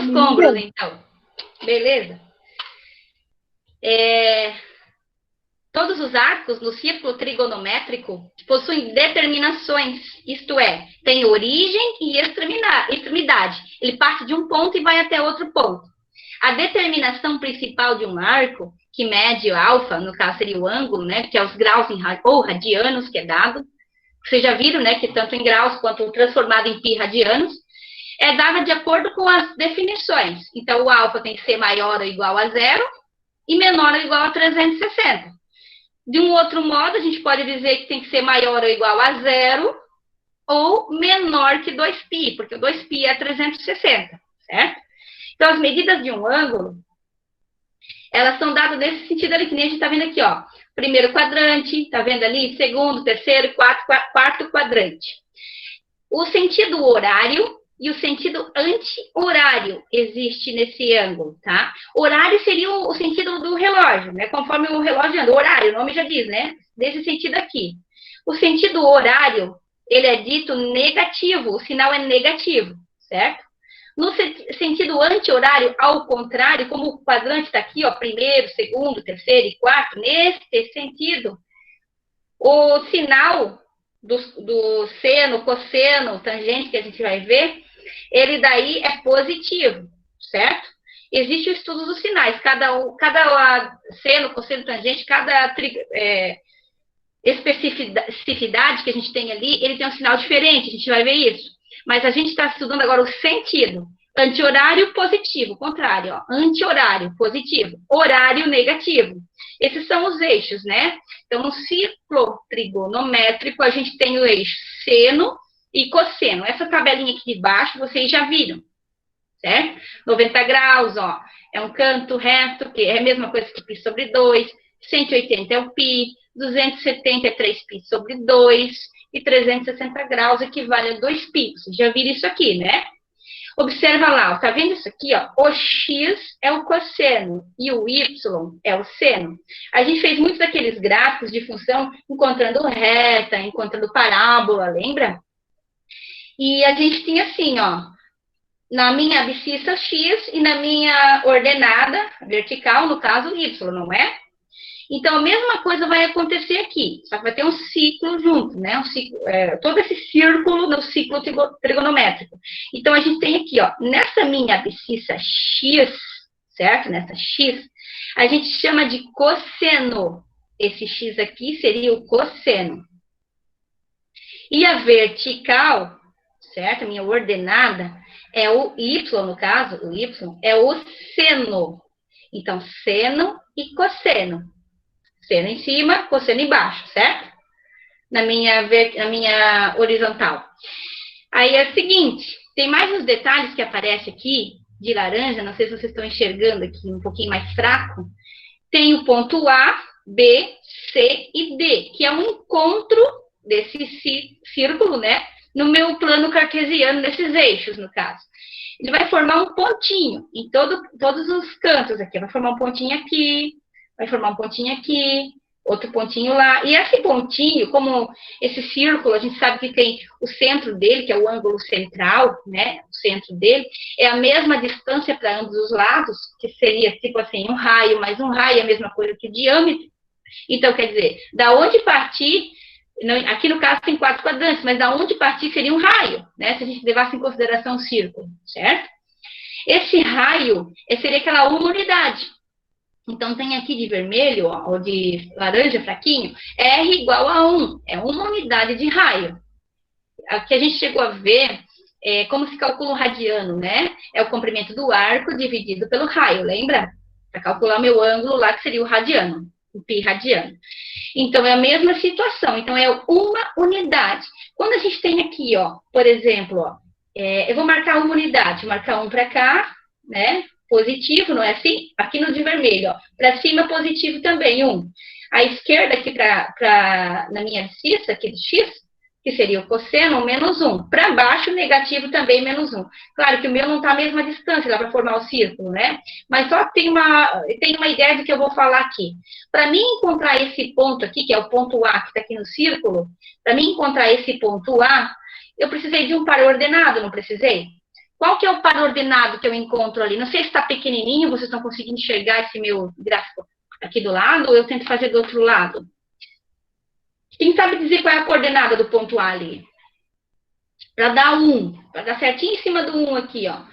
os côncavos, então. Beleza? Todos os arcos no círculo trigonométrico possuem determinações, isto é, tem origem e extremidade. Ele parte de um ponto e vai até outro ponto. A determinação principal de um arco, que mede o alfa, no caso seria o ângulo, né, que é os graus ou radianos que é dado. Vocês já viram, né, que tanto em graus quanto transformado em pi radianos, é dada de acordo com as definições. Então, o alfa tem que ser maior ou igual a zero e menor ou igual a 360. De um outro modo, a gente pode dizer que tem que ser maior ou igual a zero ou menor que 2π, porque o 2π é 360, certo? Então, as medidas de um ângulo, elas são dadas nesse sentido ali, que nem a gente está vendo aqui, ó. Primeiro quadrante, está vendo ali? Segundo, terceiro, quarto quadrante. O sentido horário e o sentido anti-horário existe nesse ângulo, tá? Horário seria o sentido do relógio, né? Conforme o relógio anda, horário, o nome já diz, né? Desse sentido aqui. O sentido horário, ele é dito negativo, o sinal é negativo, certo? No sentido anti-horário, ao contrário, como o quadrante está aqui, ó, primeiro, segundo, terceiro e quarto, nesse sentido, o sinal do seno, cosseno, tangente, que a gente vai ver, ele daí é positivo, certo? Existe o estudo dos sinais, cada seno, cosseno, tangente, cada especificidade que a gente tem ali, ele tem um sinal diferente, a gente vai ver isso. Mas a gente está estudando agora o sentido. Anti-horário positivo, contrário, ó, anti-horário positivo, horário negativo. Esses são os eixos, né? Então, no círculo trigonométrico, a gente tem o eixo seno e cosseno. Essa tabelinha aqui de baixo, vocês já viram, certo? 90 graus, ó, é um canto reto, que é a mesma coisa que π sobre 2, 180 é o π, 270 é 3π sobre 2, e 360 graus equivale a 2π. Vocês já viram isso aqui, né? Observa lá, ó, tá vendo isso aqui, ó? O x é o cosseno e o y é o seno. A gente fez muitos daqueles gráficos de função encontrando reta, encontrando parábola, lembra? E a gente tinha assim, ó, na minha abscissa x e na minha ordenada vertical, no caso, y, não é? Então, a mesma coisa vai acontecer aqui, só que vai ter um ciclo junto, né? Todo esse círculo no ciclo trigonométrico. Então, a gente tem aqui, ó, nessa minha abscissa x, certo? Nessa x, a gente chama de cosseno. Esse x aqui seria o cosseno. E a vertical, certo? A minha ordenada é o y, no caso, o y é o seno. Então, seno e cosseno. Seno em cima, cosseno embaixo, certo? Na minha horizontal. Aí é o seguinte, tem mais uns detalhes que aparecem aqui, de laranja, não sei se vocês estão enxergando aqui, um pouquinho mais fraco. Tem o ponto A, B, C e D, que é um encontro desse círculo, né? No meu plano cartesiano, nesses eixos, no caso. Ele vai formar um pontinho em todos os cantos aqui. Vai formar um pontinho aqui, vai formar um pontinho aqui, outro pontinho lá. E esse pontinho, como esse círculo, a gente sabe que tem o centro dele, que é o ângulo central, né? O centro dele, é a mesma distância para ambos os lados, que seria tipo assim, um raio, mais um raio é a mesma coisa que o diâmetro. Então, quer dizer, da onde partir, aqui no caso tem 4 quadrantes, mas da onde partir seria um raio, né? Se a gente levasse em consideração o círculo, certo? Esse raio seria aquela uma unidade. Então, tem aqui de vermelho, ó, ou de laranja fraquinho, R igual a 1. É uma unidade de raio. Aqui a gente chegou a ver como se calcula um radiano, né? É o comprimento do arco dividido pelo raio, lembra? Para calcular o meu ângulo lá, que seria o radiano, o pi radiano. Então, é a mesma situação. Então, é uma unidade. Quando a gente tem aqui, ó, por exemplo, ó, eu vou marcar uma unidade, vou marcar um para cá, né? Positivo, não é assim? Aqui no de vermelho, ó. Para cima, positivo também, 1. À esquerda, aqui na minha abscissa, aqui do x, que seria o cosseno, menos 1. Para baixo, negativo também, menos 1. Claro que o meu não está a mesma distância lá para formar o círculo, né? Mas só tem uma ideia do que eu vou falar aqui. Para mim encontrar esse ponto aqui, que é o ponto A, que está aqui no círculo, para mim encontrar esse ponto A, eu precisei de um par ordenado, não precisei? Qual que é o par ordenado que eu encontro ali? Não sei se está pequenininho, vocês estão conseguindo enxergar esse meu gráfico aqui do lado, ou eu tento fazer do outro lado. Quem sabe dizer qual é a coordenada do ponto A ali? Para dar 1, para dar certinho em cima do 1 aqui, ó.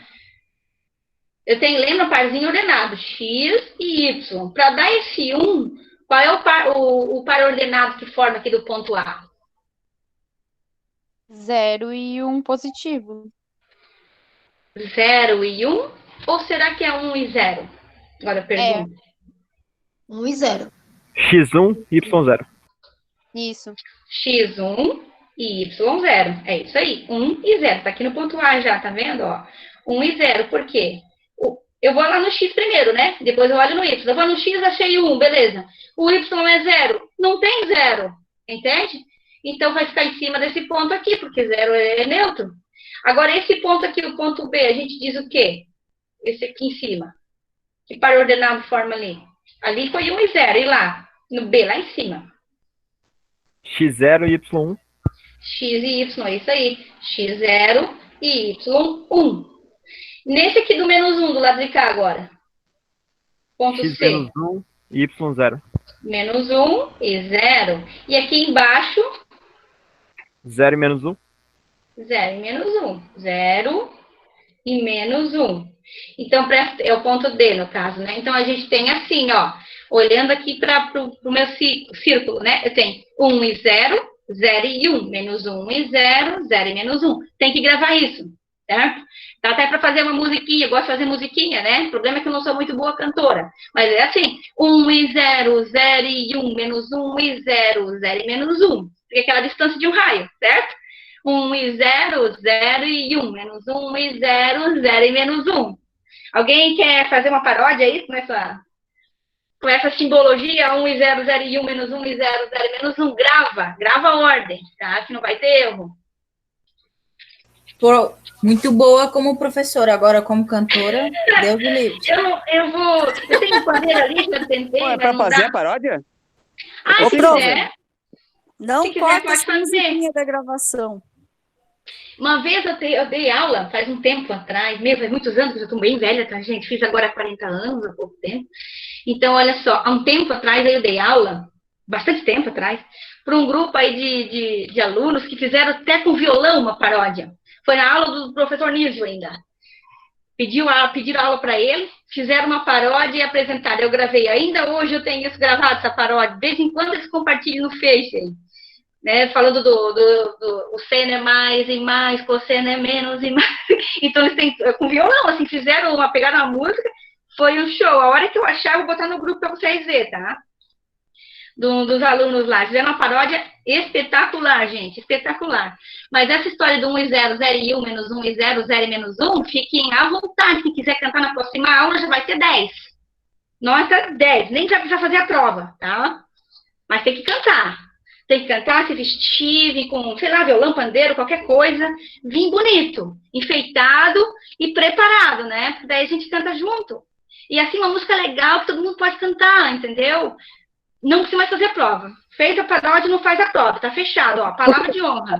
Eu tenho, lembra, parzinho ordenado, x e y. Para dar esse 1, qual é o par ordenado que forma aqui do ponto A? 0 e 1 positivo. 0 e 1? Ou será que é 1 e 0? Agora eu pergunto. 1 e 0. X1, Y0. Isso. X1 e Y0. É isso aí. 1 e 0. Tá aqui no ponto A já, tá vendo? Ó, 1 e 0. Por quê? Eu vou lá no X primeiro, né? Depois eu olho no Y. Eu vou no X, achei 1, beleza. O Y é 0. Não tem 0. Entende? Então vai ficar em cima desse ponto aqui, porque 0 é neutro. Agora, esse ponto aqui, o ponto B, a gente diz o quê? Esse aqui em cima. Que par ordenado forma ali? Ali foi 1 e 0. E lá? No B, lá em cima. X0 e Y1. X e Y, é isso aí. X0 e Y1. Nesse aqui do menos 1, do lado de cá agora. Ponto X C. menos 1 e Y0. Menos 1 e 0. E aqui embaixo, 0 e menos 1. 0 e menos 1. 0 e menos 1. Então, é o ponto D, no caso, né? Então, a gente tem assim, ó. Olhando aqui para o meu círculo, né? Eu tenho 1 e 0, 0 e 1. Menos 1 e 0, 0 e menos 1. Tem que gravar isso, certo? Dá até para fazer uma musiquinha. Eu gosto de fazer musiquinha, né? O problema é que eu não sou muito boa cantora. Mas é assim. 1 e 0, 0 e 1. Menos 1 e 0, 0 e menos 1. Fica aquela distância de um raio, certo? 1 e 0, 0 e 1. Menos 1 e 0, 0 e menos 1. Alguém quer fazer uma paródia aí com essa simbologia? 1 e 0, 0 e 1, menos 1 e 0, 0 e menos 1. Grava a ordem, tá? Que não vai ter erro. Muito boa como professora, agora como cantora, Deus me livre. Eu tenho um quadro ali que eu tentei. Pô, é pra fazer a paródia? Ah, Ô, se prof, quiser. Não Se quiser, corta pode essa fazer. musiquinha da gravação. Uma vez eu dei aula, faz um tempo atrás, faz muitos anos, eu estou bem velha, tá, gente? Fiz agora 40 anos, há pouco tempo. Então, olha só, há um tempo atrás eu dei aula, bastante tempo atrás, para um grupo aí de alunos que fizeram até com violão uma paródia. Foi na aula do professor Nísio ainda. Pediram aula para ele, fizeram uma paródia e apresentaram. Eu gravei. Ainda hoje eu tenho isso gravado, essa paródia. De vez em quando eles compartilham no Face aí. Né, falando o seno é mais e mais, cosseno é menos e mais. Então, eles têm, com violão, assim, pegaram uma música, foi um show. A hora que eu achar, eu vou botar no grupo para vocês verem, tá? Dos alunos lá. Fizeram uma paródia espetacular, gente, espetacular. Mas essa história do 1 e 0, 0 e 1, menos 1 e 0, 0 e menos 1, fiquem à vontade. Quem quiser cantar na próxima aula, já vai ter 10. Nota 10, nem vai precisar fazer a prova, tá? Mas tem que cantar. Tem que cantar, se vestir, vir com, sei lá, violão, pandeiro, qualquer coisa, vir bonito, enfeitado e preparado, né? Porque daí a gente canta junto. E assim, uma música legal que todo mundo pode cantar, entendeu? Não precisa mais fazer a prova. Fez a paródia, não faz a prova, tá fechado, ó, palavra de honra.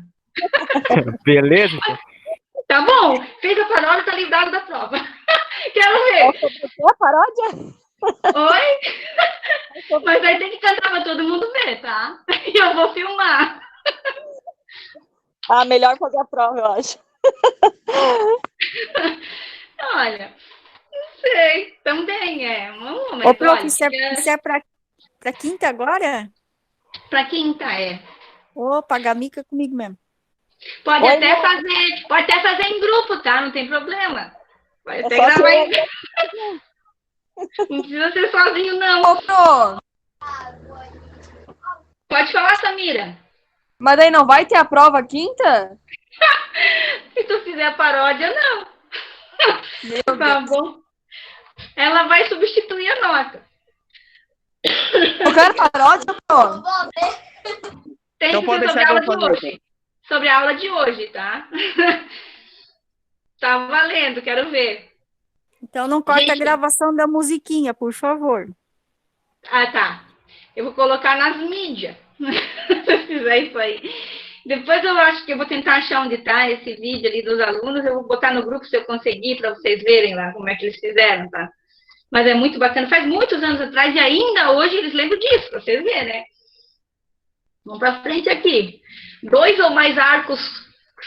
Beleza? Tá bom, fez a paródia, tá livrado da prova. Quero ver. A paródia? Oi? Mas aí tem que cantar pra todo mundo ver, tá? E eu vou filmar. Ah, melhor fazer a prova, eu acho. Olha, não sei, também é. Mas, Ô, prof, olha, isso é pra quinta agora? pra quinta é. Ô, pagar mica comigo mesmo. Pode Oi, até não. fazer em grupo, tá? Não tem problema. Pode até só gravar ser- em grupo. Não precisa ser sozinho, não. Ô, prof, Pode falar, Samira. Mas daí não vai ter a prova quinta? Se tu fizer a paródia, não. meu Tá Deus. bom? Ela vai substituir a nota. Eu quero paródia, prof. Tem Então que pode ser sobre deixar a que aula eu de vou fazer, hoje. Sobre a aula de hoje, tá? Tá valendo, quero ver. Então não corta a Gente. gravação da musiquinha, por favor. Ah, tá. Eu vou colocar nas mídias. Se fizer isso aí. Depois eu acho que eu vou tentar achar onde está esse vídeo ali dos alunos. Eu vou botar no grupo se eu conseguir, para vocês verem lá como é que eles fizeram, tá? Mas é muito bacana. Faz muitos anos atrás e ainda hoje eles lembram disso, para vocês verem, né? Vamos para frente aqui. 2 ou mais arcos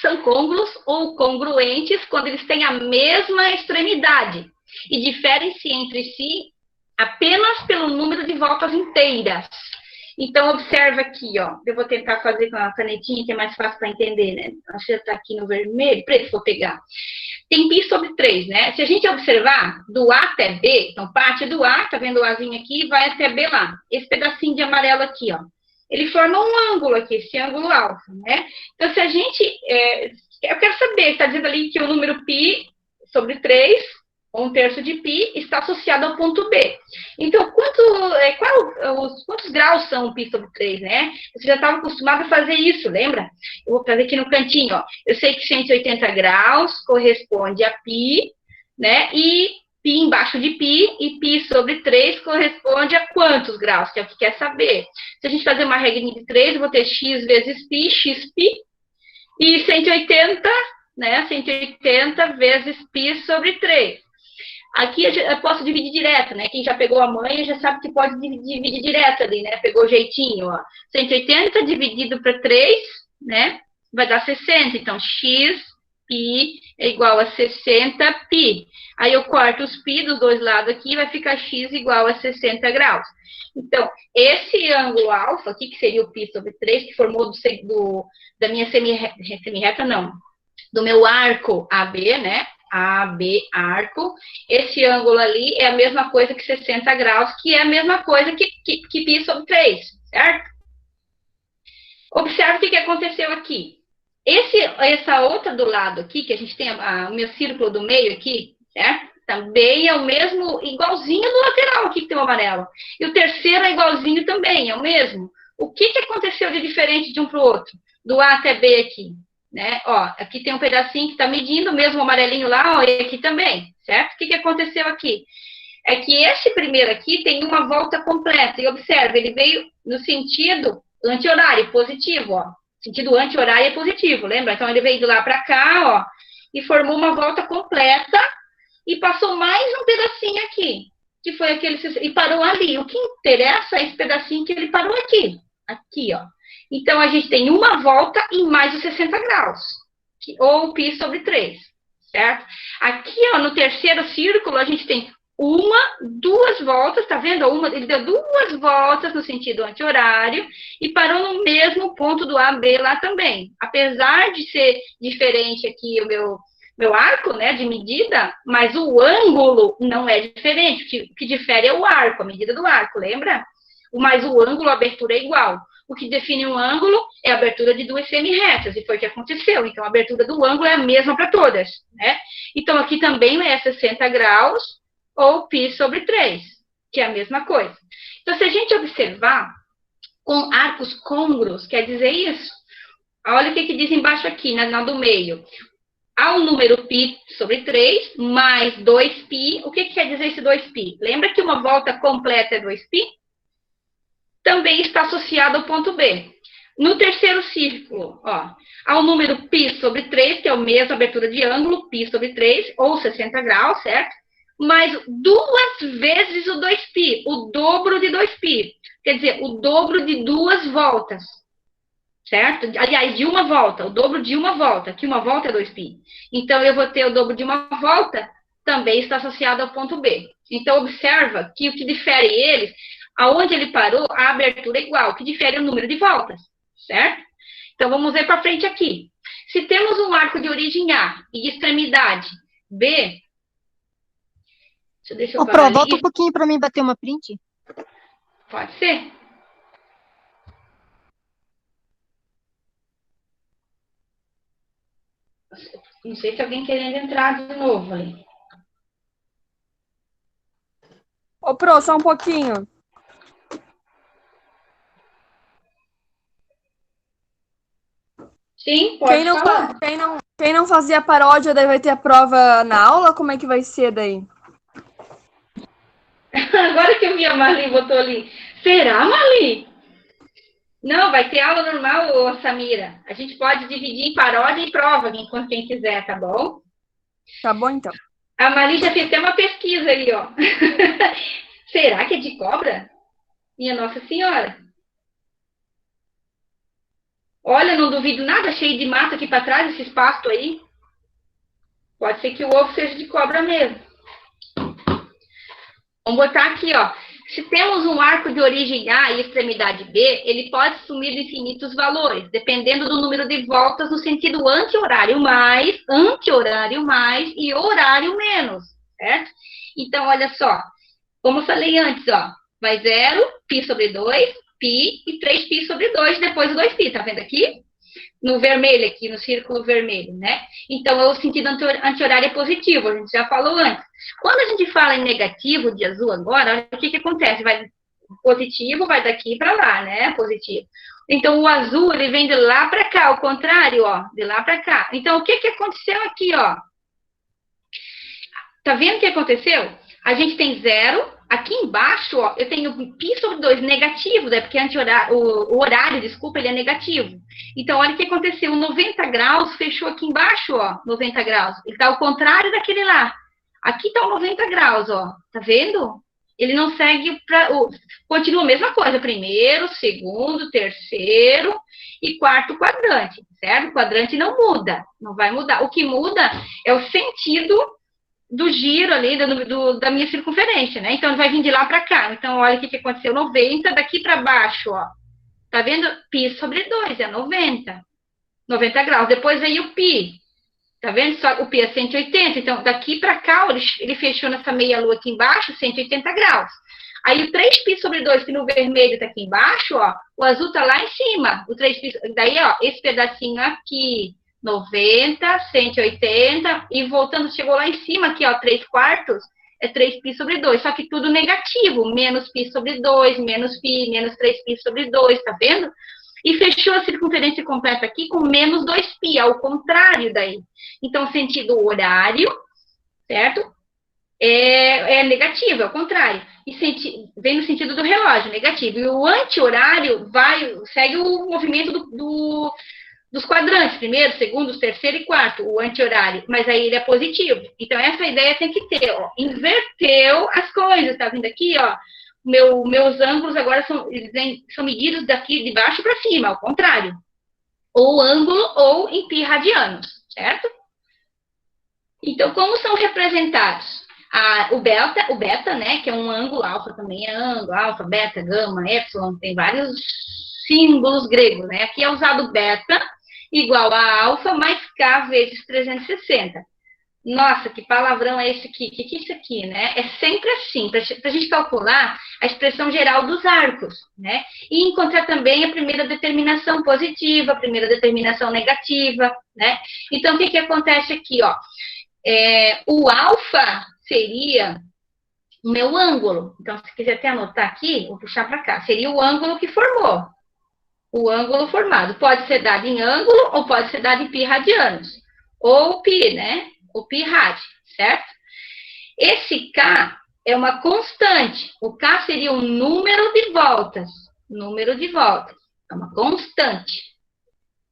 são côngruos ou congruentes quando eles têm a mesma extremidade e diferem-se entre si apenas pelo número de voltas inteiras. Então, observa aqui, ó. Eu vou tentar fazer com a canetinha, que é mais fácil para entender, né? Acho que já está aqui no vermelho, preto, vou pegar. Tem π sobre 3, né? Se a gente observar, do A até B, então parte do A, tá vendo o Azinho aqui, vai até B lá. Esse pedacinho de amarelo aqui, ó. Ele forma um ângulo aqui, esse ângulo alfa, né? Então, se a gente... eu quero saber, está dizendo ali que o número π sobre 3, ou 1/3 de π, está associado ao ponto B. Então, quantos graus são o π sobre 3, né? Você já estava acostumado a fazer isso, lembra? Eu vou fazer aqui no cantinho, ó. Eu sei que 180 graus corresponde a π, né? E π embaixo de π, e π sobre 3 corresponde a quantos graus, que é o que quer saber. Se a gente fazer uma regrinha de 3, eu vou ter x vezes π, xπ, e 180, né? 180 vezes π sobre 3. Aqui eu posso dividir direto, né? Quem já pegou a manha já sabe que pode dividir direto ali, né? Pegou o jeitinho, ó. 180 dividido para 3, né? Vai dar 60. Então, x π é igual a 60 π. Aí eu corto os π dos dois lados aqui, vai ficar x igual a 60 graus. Então, esse ângulo alfa aqui, que seria o π sobre 3, que formou da minha semi-reta, não, do meu arco AB, né? AB, arco. Esse ângulo ali é a mesma coisa que 60 graus, que é a mesma coisa que π sobre 3, certo? Observe o que aconteceu aqui. Essa outra do lado aqui, que a gente tem o meu círculo do meio aqui, certo? Também é o mesmo, igualzinho do lateral aqui que tem o amarelo. E o terceiro é igualzinho também, é o mesmo. O que aconteceu de diferente de um para o outro? Do A até B aqui, né? Ó, aqui tem um pedacinho que está medindo, o mesmo amarelinho lá, ó, e aqui também, certo? O que aconteceu aqui? É que esse primeiro aqui tem uma volta completa. E observe, ele veio no sentido anti-horário, positivo, ó. Sentido anti-horário é positivo, lembra? Então, ele veio de lá para cá, ó, e formou uma volta completa e passou mais um pedacinho aqui, que foi aquele... E parou ali. O que interessa é esse pedacinho que ele parou aqui. Aqui, ó. Então, a gente tem uma volta em mais os 60 graus, ou π sobre 3, certo? Aqui, ó, no terceiro círculo, a gente tem duas voltas, tá vendo? Ele deu 2 voltas no sentido anti-horário e parou no mesmo ponto do AB lá também. Apesar de ser diferente aqui o meu arco, né, de medida, mas o ângulo não é diferente. O que difere é o arco, a medida do arco, lembra? Mas o ângulo, a abertura é igual. O que define um ângulo é a abertura de 2 semi-retas, e foi o que aconteceu. Então, a abertura do ângulo é a mesma para todas, né? Então, aqui também é 60 graus, ou π sobre 3, que é a mesma coisa. Então, se a gente observar, com arcos côngruos, quer dizer isso? Olha o que diz embaixo aqui, na do meio. Há o número π sobre 3, mais 2π. O que quer dizer esse 2π? Lembra que uma volta completa é 2π? Também está associado ao ponto B. No terceiro círculo, ó, há o número π sobre 3, que é o mesmo, abertura de ângulo, π sobre 3, ou 60 graus, certo? Mais 2 vezes o 2π, o dobro de 2π. Quer dizer, o dobro de 2 voltas, certo? Aliás, de uma volta, o dobro de uma volta, que uma volta é 2π. Então, eu vou ter o dobro de uma volta, também está associado ao ponto B. Então, observa que o que difere eles... Aonde ele parou, a abertura é igual, o que difere é o número de voltas, certo? Então, vamos ver para frente aqui. Se temos um arco de origem A e de extremidade B... Deixa eu Pro, volta um pouquinho para mim bater uma print. Pode ser. Não sei se alguém querendo entrar de novo ali. Ô, Pro, só um pouquinho. Sim, pode falar. Quem não fazia paródia, daí vai ter a prova na aula? Como é que vai ser daí? Agora que eu vi a Marli botou ali. Será, Marli? Não, vai ter aula normal, ô, Samira. A gente pode dividir em paródia e prova, enquanto quem quiser, tá bom? Tá bom, então. A Mari já fez até uma pesquisa aí, ó. Será que é de cobra? Minha Nossa Senhora. Olha, não duvido nada, cheio de mato aqui para trás, esses pastos aí. Pode ser que o ovo seja de cobra mesmo. Vamos botar aqui, ó. Se temos um arco de origem A e extremidade B, ele pode sumir de infinitos valores, dependendo do número de voltas no sentido anti-horário mais e horário menos, certo? Então, olha só. Como eu falei antes, ó. Vai 0, π sobre 2, π e 3π sobre 2, depois o 2π, tá vendo aqui? No vermelho aqui, no círculo vermelho, né? Então, o sentido anti-horário é positivo, a gente já falou antes. Quando a gente fala em negativo, de azul agora, olha o que acontece, vai positivo, vai daqui para lá, né? Positivo. Então, o azul, ele vem de lá para cá, o contrário, ó, de lá para cá. Então, o que aconteceu aqui, ó? Tá vendo o que aconteceu? A gente tem 0, aqui embaixo, ó, eu tenho π sobre 2 negativo, né? Porque o horário, desculpa, ele é negativo. Então, olha o que aconteceu, 90 graus fechou aqui embaixo, ó, 90 graus. Ele tá ao contrário daquele lá. Aqui tá o 90 graus, ó, tá vendo? Ele não segue continua a mesma coisa, primeiro, segundo, terceiro e quarto quadrante, certo? O quadrante não muda, não vai mudar. O que muda é o sentido do giro ali, da minha circunferência, né? Então, ele vai vir de lá para cá. Então, olha o que aconteceu, 90 daqui para baixo, ó. Tá vendo? π sobre 2 é 90. 90 graus. Depois veio o π. Tá vendo? Só o π é 180. Então, daqui para cá, ele fechou nessa meia-lua aqui embaixo, 180 graus. Aí, o 3π sobre 2, que no vermelho tá aqui embaixo, ó. O azul tá lá em cima. O 3π, daí, ó, esse pedacinho aqui, 90, 180, e voltando, chegou lá em cima aqui, ó, 3/4, é 3π sobre 2, só que tudo negativo, menos π sobre 2, menos π, menos 3π sobre 2, tá vendo? E fechou a circunferência completa aqui com menos 2π, ao contrário daí. Então, sentido horário, certo? É negativo, é o contrário. E vem no sentido do relógio, negativo. E o anti-horário segue o movimento dos quadrantes, primeiro, segundo, terceiro e quarto, o anti-horário, mas aí ele é positivo. Então, essa ideia tem que ter, ó, inverteu as coisas, tá vendo aqui, ó, meus ângulos agora são medidos daqui de baixo para cima, ao contrário, ou ângulo ou em π radianos, certo? Então, como são representados? O beta, né, que é um ângulo, alfa também é ângulo, alfa, beta, gama, epsilon, tem vários símbolos gregos, né? Aqui é usado beta igual a alfa mais k vezes 360. Nossa, que palavrão é esse aqui? O que é isso aqui, né? É sempre assim, para a gente calcular a expressão geral dos arcos, né? E encontrar também a primeira determinação positiva, a primeira determinação negativa, né? Então, o que acontece aqui, ó? O alfa seria o meu ângulo. Então, se quiser até anotar aqui, vou puxar para cá. Seria o ângulo que formou. O ângulo formado. Pode ser dado em ângulo ou pode ser dado em π radianos. Ou π, né? O π rad, certo? Esse K é uma constante. O K seria um número de voltas. Número de voltas. É uma constante.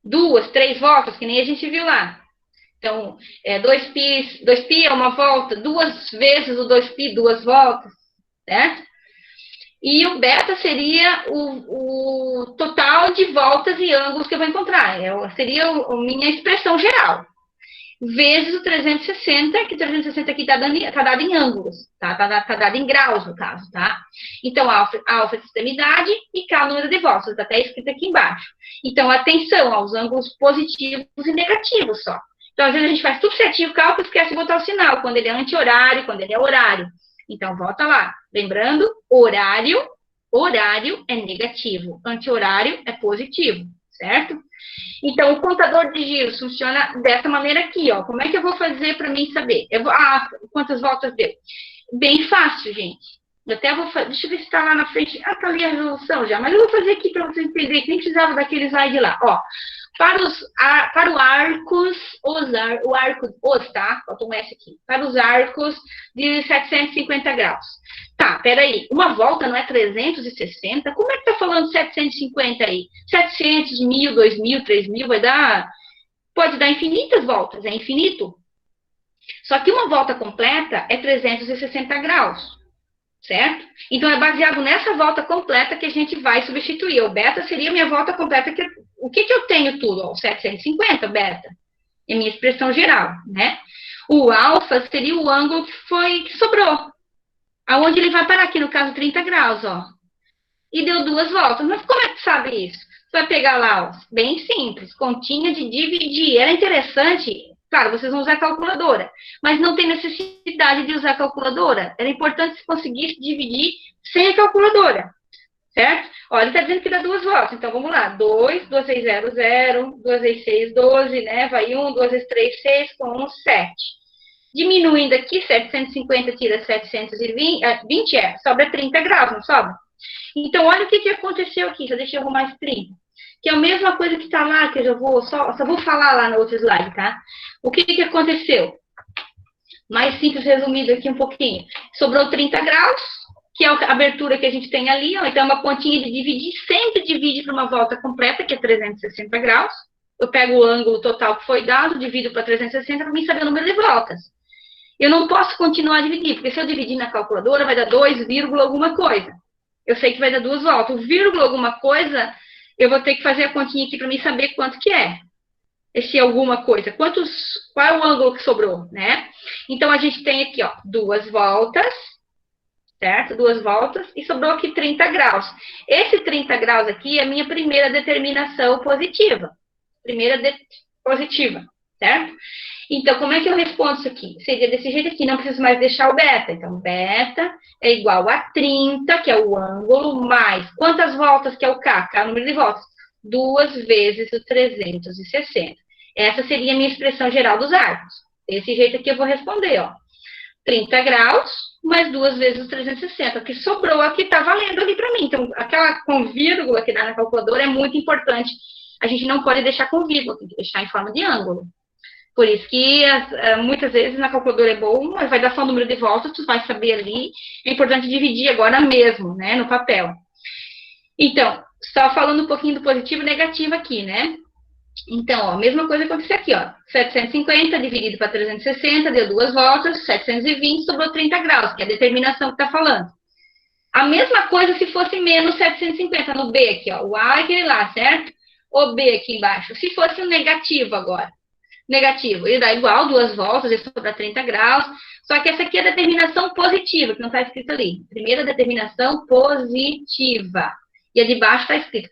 2, 3 voltas, que nem a gente viu lá. Então, 2π é uma volta, 2 vezes o 2π, 2 voltas, certo? E o beta seria o total de voltas e ângulos que eu vou encontrar. Seria a minha expressão geral. Vezes o 360, que 360 aqui está dado em ângulos, tá? Tá dado em graus, no caso, tá? Então, alfa é extremidade e K número de voltas, está até escrito aqui embaixo. Então, atenção aos ângulos positivos e negativos só. Então, às vezes a gente faz tudo certinho, cálculo, esquece de botar o sinal, quando ele é anti-horário, quando ele é horário. Então, volta lá. Lembrando, horário é negativo, anti-horário é positivo, certo? Então, o contador de giros funciona dessa maneira aqui, ó. Como é que eu vou fazer para mim saber? Quantas voltas deu? Bem fácil, gente. Eu até vou fazer, deixa eu ver se está lá na frente. Tá ali a resolução já, mas eu vou fazer aqui para vocês entenderem que nem precisava daquele slide lá, ó. Para os arcos, tá? Falta um S aqui. Para os arcos de 750 graus. Tá, peraí, uma volta não é 360? Como é que tá falando 750 aí? 700, 1000, 2000, 3000, pode dar infinitas voltas, é infinito. Só que uma volta completa é 360 graus, certo? Então, é baseado nessa volta completa que a gente vai substituir. O beta seria a minha volta completa. O que eu tenho tudo? Ó, 750, beta. É minha expressão geral, né? O alfa seria o ângulo que sobrou. Aonde ele vai parar aqui, no caso, 30 graus, ó. E deu 2 voltas. Mas como é que sabe isso? Você vai pegar lá, ó, bem simples, continha de dividir. Era interessante, claro, vocês vão usar calculadora, mas não tem necessidade de usar calculadora. Era importante se conseguisse dividir sem a calculadora, certo? Olha, ele está dizendo que dá 2 voltas, então vamos lá. 2, 2 vezes 0, 0, 2 vezes 6, 12, né? Vai 1, 2 vezes 3, 6, com 1, 7. Diminuindo aqui, 750 tira 720, sobra 30 graus, não sobra? Então, olha o que aconteceu aqui, deixa eu arrumar esse 30. Que é a mesma coisa que está lá, que eu já vou, só vou falar lá no outro slide, tá? O que aconteceu? Mais simples, resumido aqui um pouquinho. Sobrou 30 graus, que é a abertura que a gente tem ali, ó. Então, é uma pontinha de dividir, sempre divide para uma volta completa, que é 360 graus. Eu pego o ângulo total que foi dado, divido para 360 para mim saber o número de voltas. Eu não posso continuar a dividir, porque se eu dividir na calculadora, vai dar 2, alguma coisa. Eu sei que vai dar 2 voltas. O vírgula alguma coisa, eu vou ter que fazer a continha aqui para mim saber quanto que é. Esse alguma coisa. Qual é o ângulo que sobrou, né? Então, a gente tem aqui, ó, 2 voltas, certo? 2 voltas, e sobrou aqui 30 graus. Esse 30 graus aqui é a minha primeira determinação positiva. Positiva, certo? Então, como é que eu respondo isso aqui? Seria desse jeito aqui, não preciso mais deixar o beta. Então, beta é igual a 30, que é o ângulo, mais quantas voltas que é o K? K é o número de voltas. 2 vezes o 360. Essa seria a minha expressão geral dos arcos. Desse jeito aqui eu vou responder, ó. 30 graus, mais 2 vezes o 360. O que sobrou aqui tá valendo ali para mim. Então, aquela com vírgula que dá na calculadora é muito importante. A gente não pode deixar com vírgula, tem que deixar em forma de ângulo. Por isso que muitas vezes na calculadora é bom, mas vai dar só o número de voltas, tu vai saber ali. É importante dividir agora mesmo, né, no papel. Então, só falando um pouquinho do positivo e negativo aqui, né? Então, ó, a mesma coisa aconteceu aqui, ó. 750 dividido para 360, deu 2 voltas, 720, sobrou 30 graus, que é a determinação que está falando. A mesma coisa se fosse menos 750 no B aqui, ó. O A é aquele lá, certo? O B aqui embaixo. Se fosse um negativo agora. Negativo, ele dá igual, 2 voltas, ele sobra 30 graus, só que essa aqui é a determinação positiva, que não está escrito ali. Primeira determinação positiva. E a de baixo está escrito.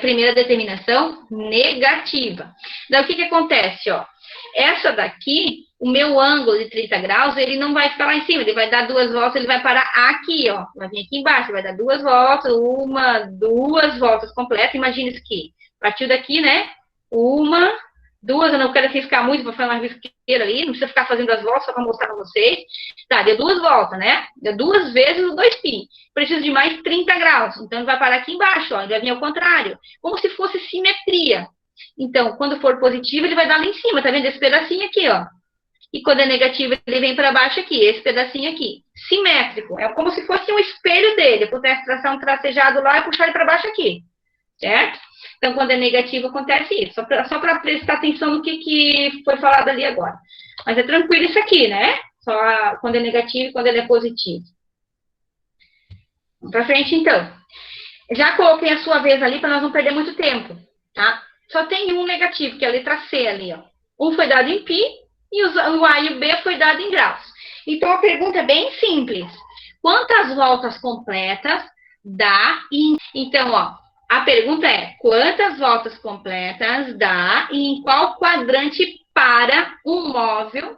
Primeira determinação negativa. Daí, o que acontece, ó? Essa daqui, o meu ângulo de 30 graus, ele não vai ficar lá em cima, ele vai dar 2 voltas, ele vai parar aqui, ó. Vai vir aqui embaixo, vai dar 2 voltas, 2 voltas completas, imagina isso aqui. Partiu daqui, né? 2, eu não quero ficar muito, vou fazer uma risqueira ali, não precisa ficar fazendo as voltas, só para mostrar para vocês. Tá, deu 2 voltas, né? Deu 2 vezes o 2π. Preciso de mais 30 graus, então ele vai parar aqui embaixo, ó, ele vai vir ao contrário, como se fosse simetria. Então, quando for positivo, ele vai dar lá em cima, tá vendo esse pedacinho aqui, ó? E quando é negativo, ele vem para baixo aqui, esse pedacinho aqui. Simétrico, é como se fosse um espelho dele, eu pudesse traçar um tracejado lá e puxar ele para baixo aqui, certo? Então, quando é negativo, acontece isso. Só para prestar atenção no que foi falado ali agora. Mas é tranquilo isso aqui, né? Só quando é negativo e quando ele é positivo. Vamos para frente, então. Já coloquei a sua vez ali para nós não perder muito tempo, tá? Só tem um negativo, que é a letra C ali, ó. Um foi dado em π e o A e o B foi dado em graus. Então, a pergunta é bem simples. Quantas voltas completas dá em... Então, ó, a pergunta é, quantas voltas completas dá e em qual quadrante para um móvel,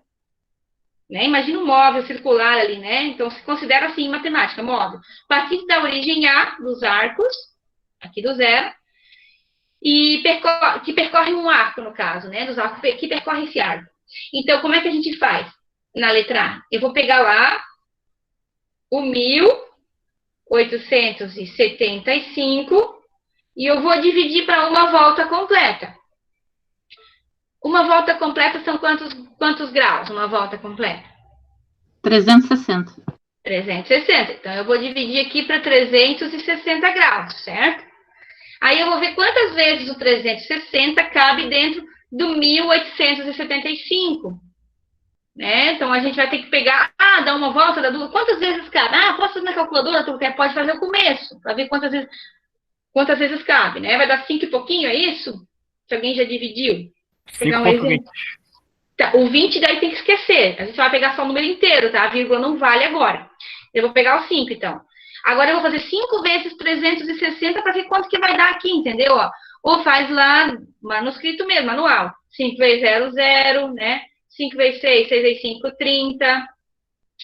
né? Imagina um móvel circular ali, né? Então, se considera assim em matemática, móvel. Partindo da origem A dos arcos, aqui do zero, e que percorre um arco, no caso, né? Dos arcos que percorre esse arco. Então, como é que a gente faz? Na letra A, eu vou pegar lá o 1875 e eu vou dividir para uma volta completa. Uma volta completa são quantos graus? Uma volta completa? 360. 360. Então, eu vou dividir aqui para 360 graus, certo? Aí eu vou ver quantas vezes o 360 cabe dentro do 1875. Né? Então, a gente vai ter que pegar, dar uma volta, dar duas. Quantas vezes cabe? Posso fazer na calculadora, tu pode fazer o começo, para ver quantas vezes cabe, né? Vai dar 5 e pouquinho, é isso? Se alguém já dividiu. Pegar um 5,20. exemplo. Tá, o 20 daí tem que esquecer. A gente vai pegar só o número inteiro, tá? A vírgula não vale agora. Eu vou pegar o 5, então. Agora eu vou fazer 5 vezes 360 para ver quanto que vai dar aqui, entendeu? Ou faz lá, manuscrito mesmo, manual. 5 vezes 0, 0, né? 5 vezes 6, 6 vezes 5, 30.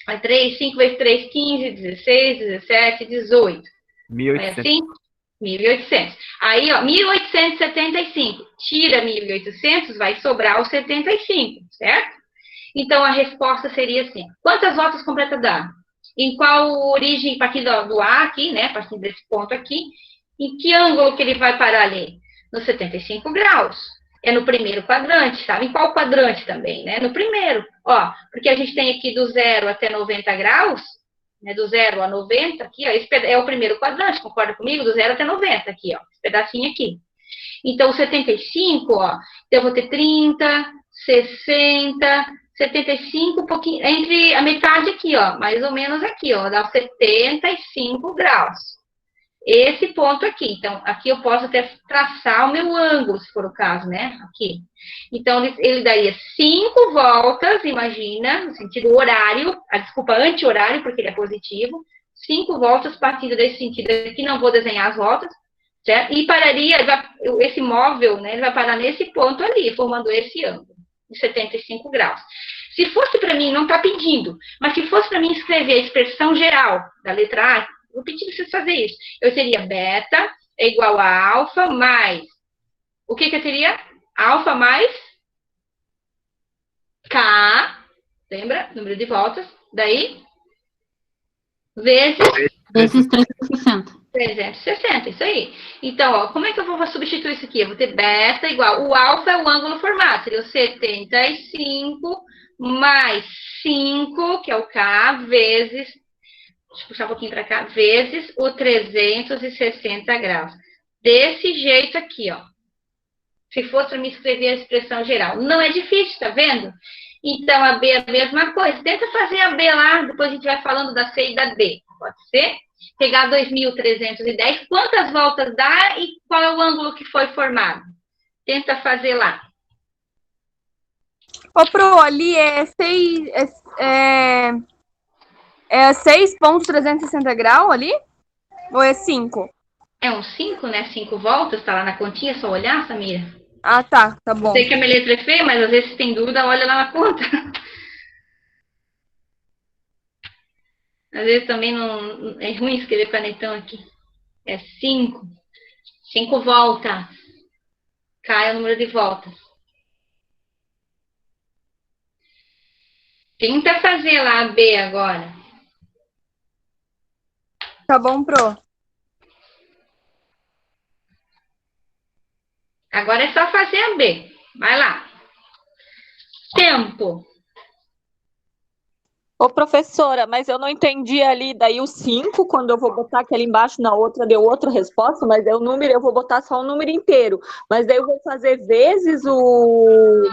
Aí 3, 5 vezes 3, 15, 16, 17, 18. É 1.800. assim? 1.800. Aí, 1.875. Tira 1.800, vai sobrar os 75, certo? Então, a resposta seria assim. Quantas voltas completas dá? Em qual origem, a partir do A aqui, né? A partir desse ponto aqui. Em que ângulo que ele vai parar ali? Nos 75 graus. É no primeiro quadrante, sabe? Em qual quadrante também, né? No primeiro. Porque a gente tem aqui do 0 até 90 graus, né, do 0 a 90, aqui, esse é o primeiro quadrante, concorda comigo? Do 0 até 90, aqui, esse pedacinho aqui. Então, o 75, eu vou ter 30, 60, 75, um pouquinho, entre a metade aqui, mais ou menos aqui, dá 75 graus. Esse ponto aqui. Então, aqui eu posso até traçar o meu ângulo, se for o caso, né? Aqui. Então, ele daria 5 voltas, imagina, no sentido horário, anti-horário, porque ele é positivo. 5 voltas partindo desse sentido aqui, não vou desenhar as voltas, certo? E pararia, esse móvel, né, ele vai parar nesse ponto ali, formando esse ângulo, de 75 graus. Se fosse para mim, não está pedindo, mas se fosse para mim escrever a expressão geral da letra A, vou pedir para vocês fazerem isso. Eu teria beta é igual a alfa mais... O que eu teria? Alfa mais K, lembra? Número de voltas. Daí, vezes 360. 360, isso aí. Então, como é que eu vou substituir isso aqui? Eu vou ter beta igual... O alfa é o ângulo formado. Seria o 75 mais 5, que é o K, vezes... Deixa eu puxar um pouquinho para cá. Vezes o 360 graus. Desse jeito aqui, Se fosse para me escrever a expressão geral. Não é difícil, tá vendo? Então, a B é a mesma coisa. Tenta fazer a B lá, depois a gente vai falando da C e da D. Pode ser? Pegar 2.310. Quantas voltas dá e qual é o ângulo que foi formado? Tenta fazer lá. Pro, ali é 6,360 graus ali? Ou é 5? É um 5, né? 5 voltas, tá lá na continha, é só olhar, Samira. Ah, tá bom. Sei que a minha letra é feia, mas às vezes se tem dúvida, olha lá na conta. Às vezes também não é ruim escrever canetão aqui. É 5. 5 voltas. K é o número de voltas. Tenta fazer lá a B agora. Tá bom, Pro. Agora é só fazer a B. Vai lá. Tempo. Ô, professora, mas eu não entendi ali, daí o 5, quando eu vou botar aqui ali embaixo na outra, deu outra resposta, mas daí o número, eu vou botar só o número inteiro. Mas daí eu vou fazer vezes o...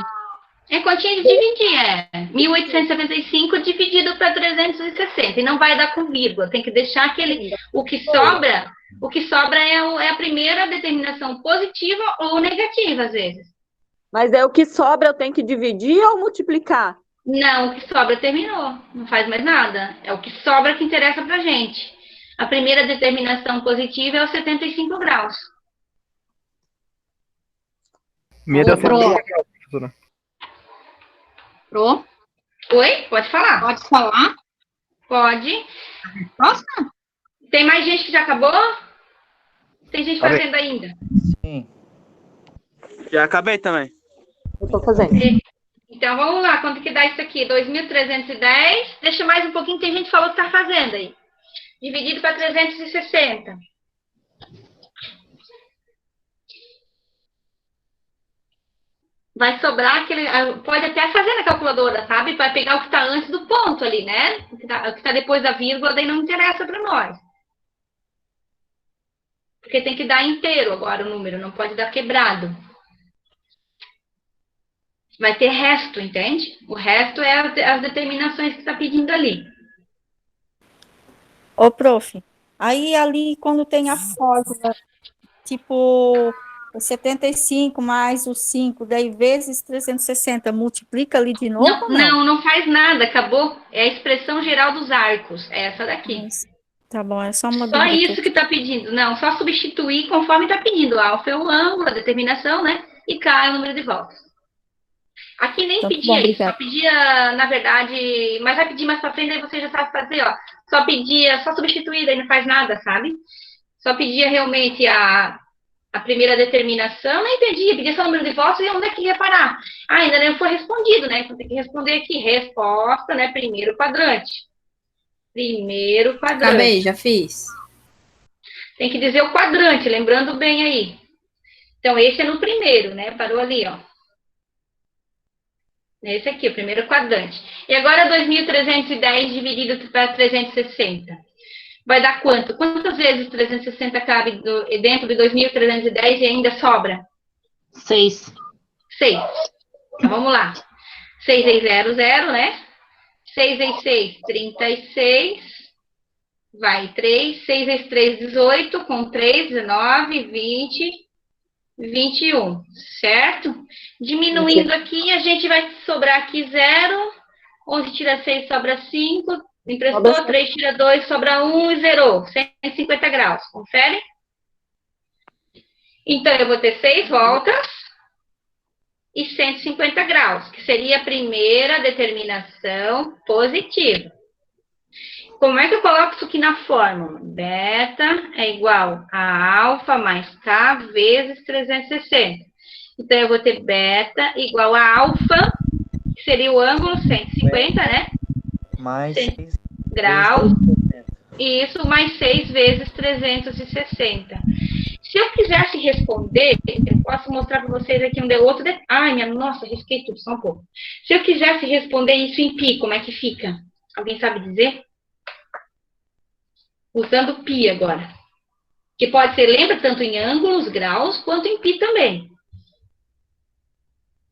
É continha de dividir, 1.875 dividido para 360. E não vai dar com vírgula. Tem que deixar aquele... O que sobra é a primeira determinação positiva ou negativa, às vezes. Mas é o que sobra, eu tenho que dividir ou multiplicar? Não, o que sobra terminou. Não faz mais nada. É o que sobra que interessa pra gente. A primeira determinação positiva é os 75 graus. Minha deu Pro. 70 graus, professora. Pro, Oi? Pode falar? pode falar? Pode. Nossa, Tem mais gente que já acabou? Tem gente Parei. fazendo ainda? Já acabei também. Eu tô fazendo. Então, vamos lá. Quanto que dá isso aqui? 2.310. Deixa mais um pouquinho, tem gente que falou que tá fazendo aí. Dividido para 360. vai sobrar aquele. Pode até fazer na calculadora, sabe? Vai pegar o que está antes do ponto ali, né? O que está depois da vírgula, daí não interessa para nós. Porque tem que dar inteiro agora o número, não pode dar quebrado. Vai ter resto, entende? O resto é as determinações que está pedindo ali. Ô, prof, aí ali quando tem a fórmula, tipo 75 mais o 5, daí vezes 360, multiplica ali de novo? Não faz nada, acabou. É a expressão geral dos arcos, é essa daqui. Tá bom, é só uma Só dúvida. isso que está pedindo. Não, só substituir conforme está pedindo. Alfa é o ângulo, a determinação, né? E K é o número de voltas. Aqui nem Então, pedia bom, isso, só pedia, na verdade, mas vai pedir mais pra frente, aí você já sabe fazer, ó. Só substituir, daí não faz nada, sabe? Só pedia realmente a primeira determinação, nem pedia só o número de voltas e onde é que ia parar. Ainda não foi respondido, né? Então tem que responder aqui, resposta, né? Primeiro quadrante. Primeiro quadrante. Acabei, já fiz. Tem que dizer o quadrante, lembrando bem aí. Então, esse é no primeiro, né? Parou ali, ó. Esse aqui, o primeiro quadrante. E agora 2.310 dividido para 360. Vai dar quanto? Quantas vezes 360 cabe dentro de 2.310 e ainda sobra? 6. 6. Então, vamos lá. 6 vezes 0, 0, né? 6 vezes 6, 36. Vai 3. 6 vezes 3, 18. Com 3, 19, 20... 21, certo? Diminuindo aqui, a gente vai sobrar aqui 0. 11 tira 6, sobra 5. Emprestou, 3 tira 2, sobra 1 e zerou. 150 graus, confere? Então, eu vou ter 6 voltas e 150 graus, que seria a primeira determinação positiva. Como é que eu coloco isso aqui na fórmula? Beta é igual a alfa mais K vezes 360. Então, eu vou ter beta igual a alfa, que seria o ângulo 150, né? Mais 6 graus. Isso, mais 6 vezes 360. Se eu quisesse responder, eu posso mostrar para vocês aqui um de outro. Ai, nossa, risquei tudo, só um pouco. Se eu quisesse responder isso em π, como é que fica? Alguém sabe dizer? Usando π agora. Que pode ser, lembra, tanto em ângulos, graus, quanto em π também.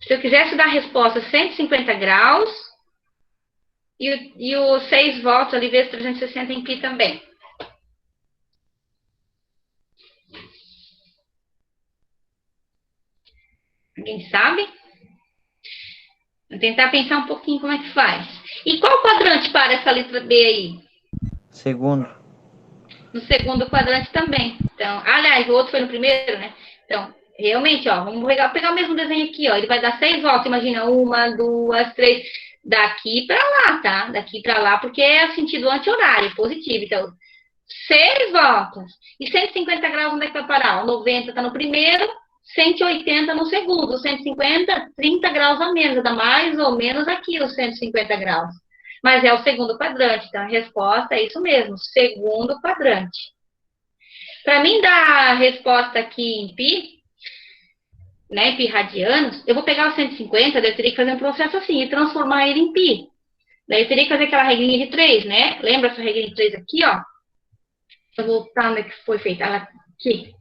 Se eu quisesse dar a resposta 150 graus, e o 6 voltas ali vezes 360 em π também. Alguém sabe? Vou tentar pensar um pouquinho como é que faz. E qual quadrante para essa letra B aí? Segundo. No segundo quadrante também. Então, aliás, o outro foi no primeiro, né? Então, realmente, ó, vamos pegar o mesmo desenho aqui, ó. Ele vai dar 6 voltas, imagina, 1, 2, 3, daqui para lá, tá? Daqui para lá, porque é o sentido anti-horário, positivo. Então, 6 voltas. E 150 graus, onde é que vai parar? O 90 está no primeiro, 180 no segundo. 150, 30 graus a menos, dá mais ou menos aqui os 150 graus. Mas é o segundo quadrante, então a resposta é isso mesmo, segundo quadrante. Para mim dar a resposta aqui em π, né, π radianos, eu vou pegar o 150, daí eu teria que fazer um processo assim, e transformar ele em π. Daí eu teria que fazer aquela regrinha de 3, né? Lembra essa regrinha de 3 aqui, ó? Deixa eu voltar onde é que foi feita, ela aqui.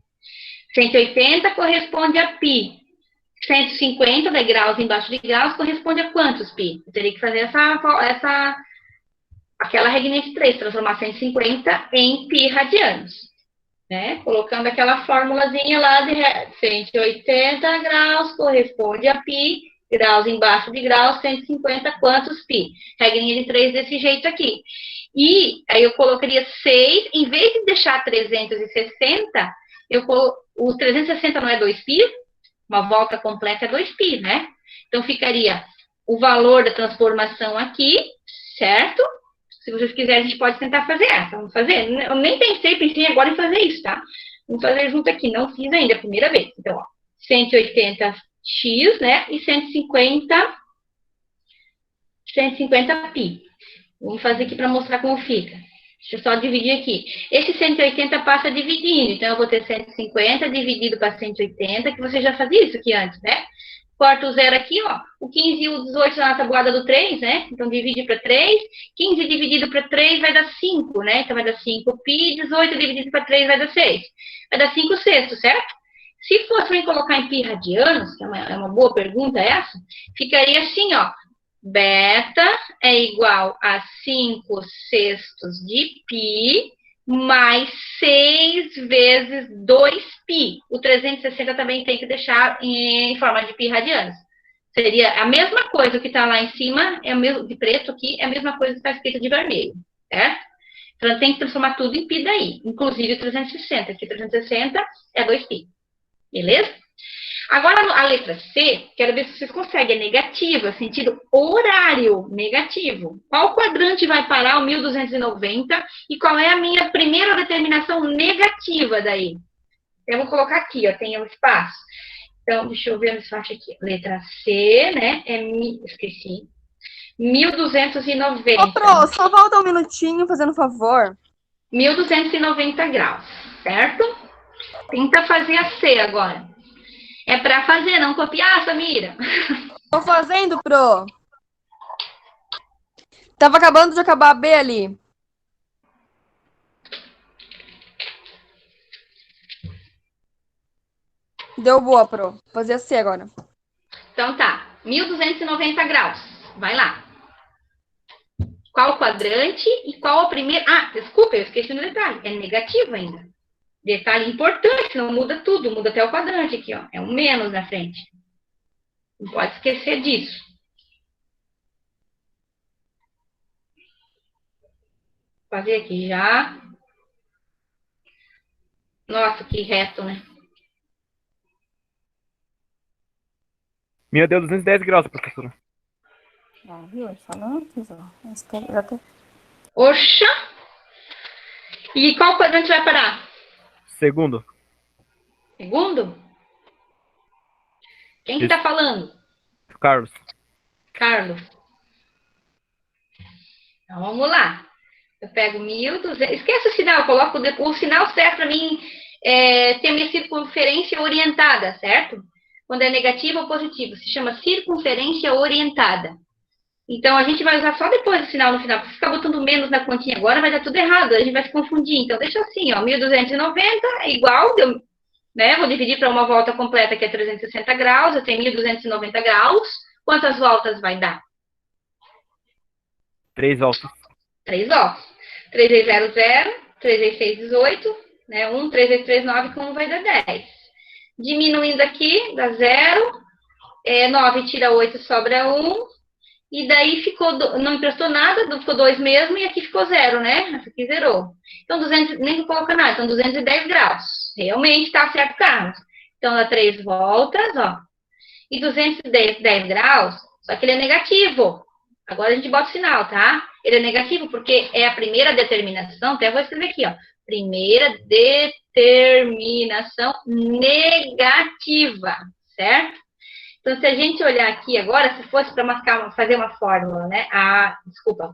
180 corresponde a π. 150 de graus embaixo de graus corresponde a quantos π? Eu teria que fazer aquela regrinha de 3, transformar 150 em π radianos, né? Colocando aquela formulazinha lá de 180 graus corresponde a π, graus embaixo de graus, 150 quantos π? Regrinha de 3 desse jeito aqui. E aí eu colocaria 6, em vez de deixar 360, o 360 não é 2π? Uma volta completa é 2π, né? Então, ficaria o valor da transformação aqui, certo? Se vocês quiserem, a gente pode tentar fazer essa. Vamos fazer? Eu nem pensei agora em fazer isso, tá? Vamos fazer junto aqui. Não fiz ainda, a primeira vez. Então, ó, 180x, né? E 150π. Vamos fazer aqui para mostrar como fica. Deixa eu só dividir aqui. Esse 180 passa dividindo. Então, eu vou ter 150 dividido para 180, que você já fazia isso aqui antes, né? corta o zero aqui, ó. O 15 e o 18 na tabuada do 3, né? Então, divide para 3. 15 dividido para 3 vai dar 5, né? Então, vai dar 5 pi. 18 dividido para 3 vai dar 6. Vai dar 5 sextos, certo? Se fosse para colocar em pi radianos, que é uma boa pergunta essa, ficaria assim, ó. Beta é igual a 5 sextos de pi mais 6 vezes 2π. O 360 também tem que deixar em forma de pi radianos. Seria a mesma coisa que está lá em cima, é o mesmo de preto aqui, é a mesma coisa que está escrito de vermelho, certo? Então, tem que transformar tudo em pi daí, inclusive o 360, que 360 é 2π. Beleza? Agora, a letra C, quero ver se vocês conseguem. É negativa, sentido horário negativo. Qual quadrante vai parar o 1290 e qual é a minha primeira determinação negativa daí? Eu vou colocar aqui, ó, tem um espaço. Então, deixa eu ver onde se acha aqui. Letra C, né? Esqueci. 1290. Ô, Pro, só volta um minutinho, fazendo favor. 1290 graus, certo? Tenta fazer a C agora. É para fazer, não copiar, Samira. Tô fazendo, Pro. Tava acabando de acabar a B ali. Deu boa, Pro. Vou fazer a C agora. Então tá, 1290 graus. Vai lá. Qual o quadrante e qual o primeiro... Ah, desculpa, eu esqueci no detalhe. É negativo ainda. Detalhe importante, não muda tudo, muda até o quadrante aqui, ó. É um menos na frente. Não pode esquecer disso. Vou fazer aqui já. Nossa, que reto, né? Minha deu 210 graus, professora. Ah, viu? Ele falou antes, ó. Oxa! E qual quadrante vai parar? Segundo. Segundo? Quem que tá falando? Carlos. Carlos. Então, vamos lá. Eu pego 1200... Esquece o sinal, eu coloco o sinal certo para mim ter minha circunferência orientada, certo? Quando é negativo ou positivo. Se chama circunferência orientada. Então, a gente vai usar só depois do sinal no final. Porque ficar botando menos na continha agora vai dar tudo errado. A gente vai se confundir. Então, deixa assim, ó. 1290 é igual, né? Vou dividir para uma volta completa, que é 360 graus. Eu tenho 1290 graus. Quantas voltas vai dar? 3 voltas. 3 voltas. 3 vezes 0, 0. 3 vezes 6, 18. Né? 1, 3 vezes 3, 9, como vai dar 10. Diminuindo aqui, dá 0. 9 tira 8, sobra 1. E daí ficou, não emprestou nada, ficou 2 mesmo, e aqui ficou 0, né? Essa aqui zerou. Então, 200, nem coloca nada, então 210 graus. Realmente está certo, Carlos. Então, dá 3 voltas, ó. E 210 graus, só que ele é negativo. Agora a gente bota o sinal, tá? Ele é negativo porque é a primeira determinação, até vou escrever aqui, ó. Primeira determinação negativa, certo? Então, se a gente olhar aqui agora, se fosse para fazer uma fórmula, né?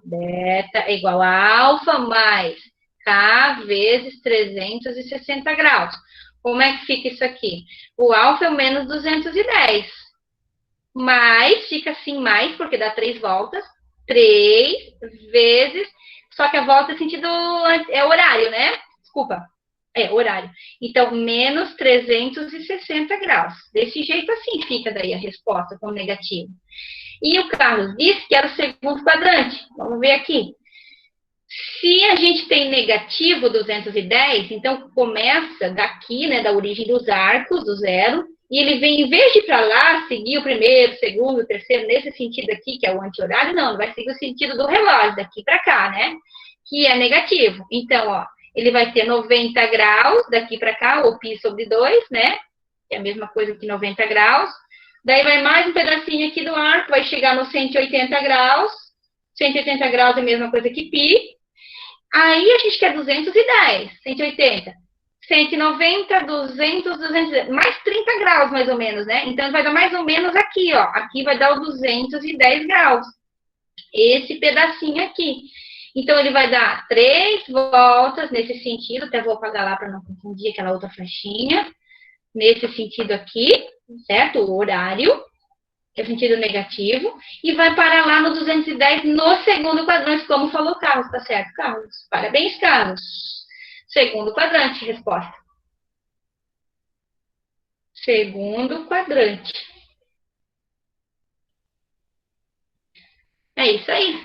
Beta é igual a alfa mais K vezes 360 graus. Como é que fica isso aqui? O alfa é o menos 210. Mas, fica assim mais, porque dá 3 voltas. 3 vezes... Só que a volta é sentido... É horário, né? Desculpa. É, horário. Então, menos 360 graus. Desse jeito assim fica daí a resposta com negativo. E o Carlos disse que era o segundo quadrante. Vamos ver aqui. Se a gente tem negativo 210, então começa daqui, né, da origem dos arcos, do zero, e ele vem, em vez de ir para lá, seguir o primeiro, segundo, terceiro, nesse sentido aqui, que é o anti-horário, não, ele vai seguir o sentido do relógio, daqui para cá, né? Que é negativo. Então, ó, ele vai ter 90 graus daqui para cá, ou π sobre 2, né? Que é a mesma coisa que 90 graus. Daí vai mais um pedacinho aqui do arco, vai chegar no 180 graus. 180 graus é a mesma coisa que π. Aí a gente quer 210, 180. 190, 200, 210, mais 30 graus, mais ou menos, né? Então, vai dar mais ou menos aqui, ó. Aqui vai dar o 210 graus. Esse pedacinho aqui. Então, ele vai dar 3 voltas nesse sentido. Até vou apagar lá para não confundir aquela outra flechinha. Nesse sentido aqui, certo? O horário. que é sentido negativo, e vai parar lá no 210 no segundo quadrante, como falou o Carlos, tá certo, Carlos? Parabéns, Carlos. Segundo quadrante, resposta. Segundo quadrante. É isso aí.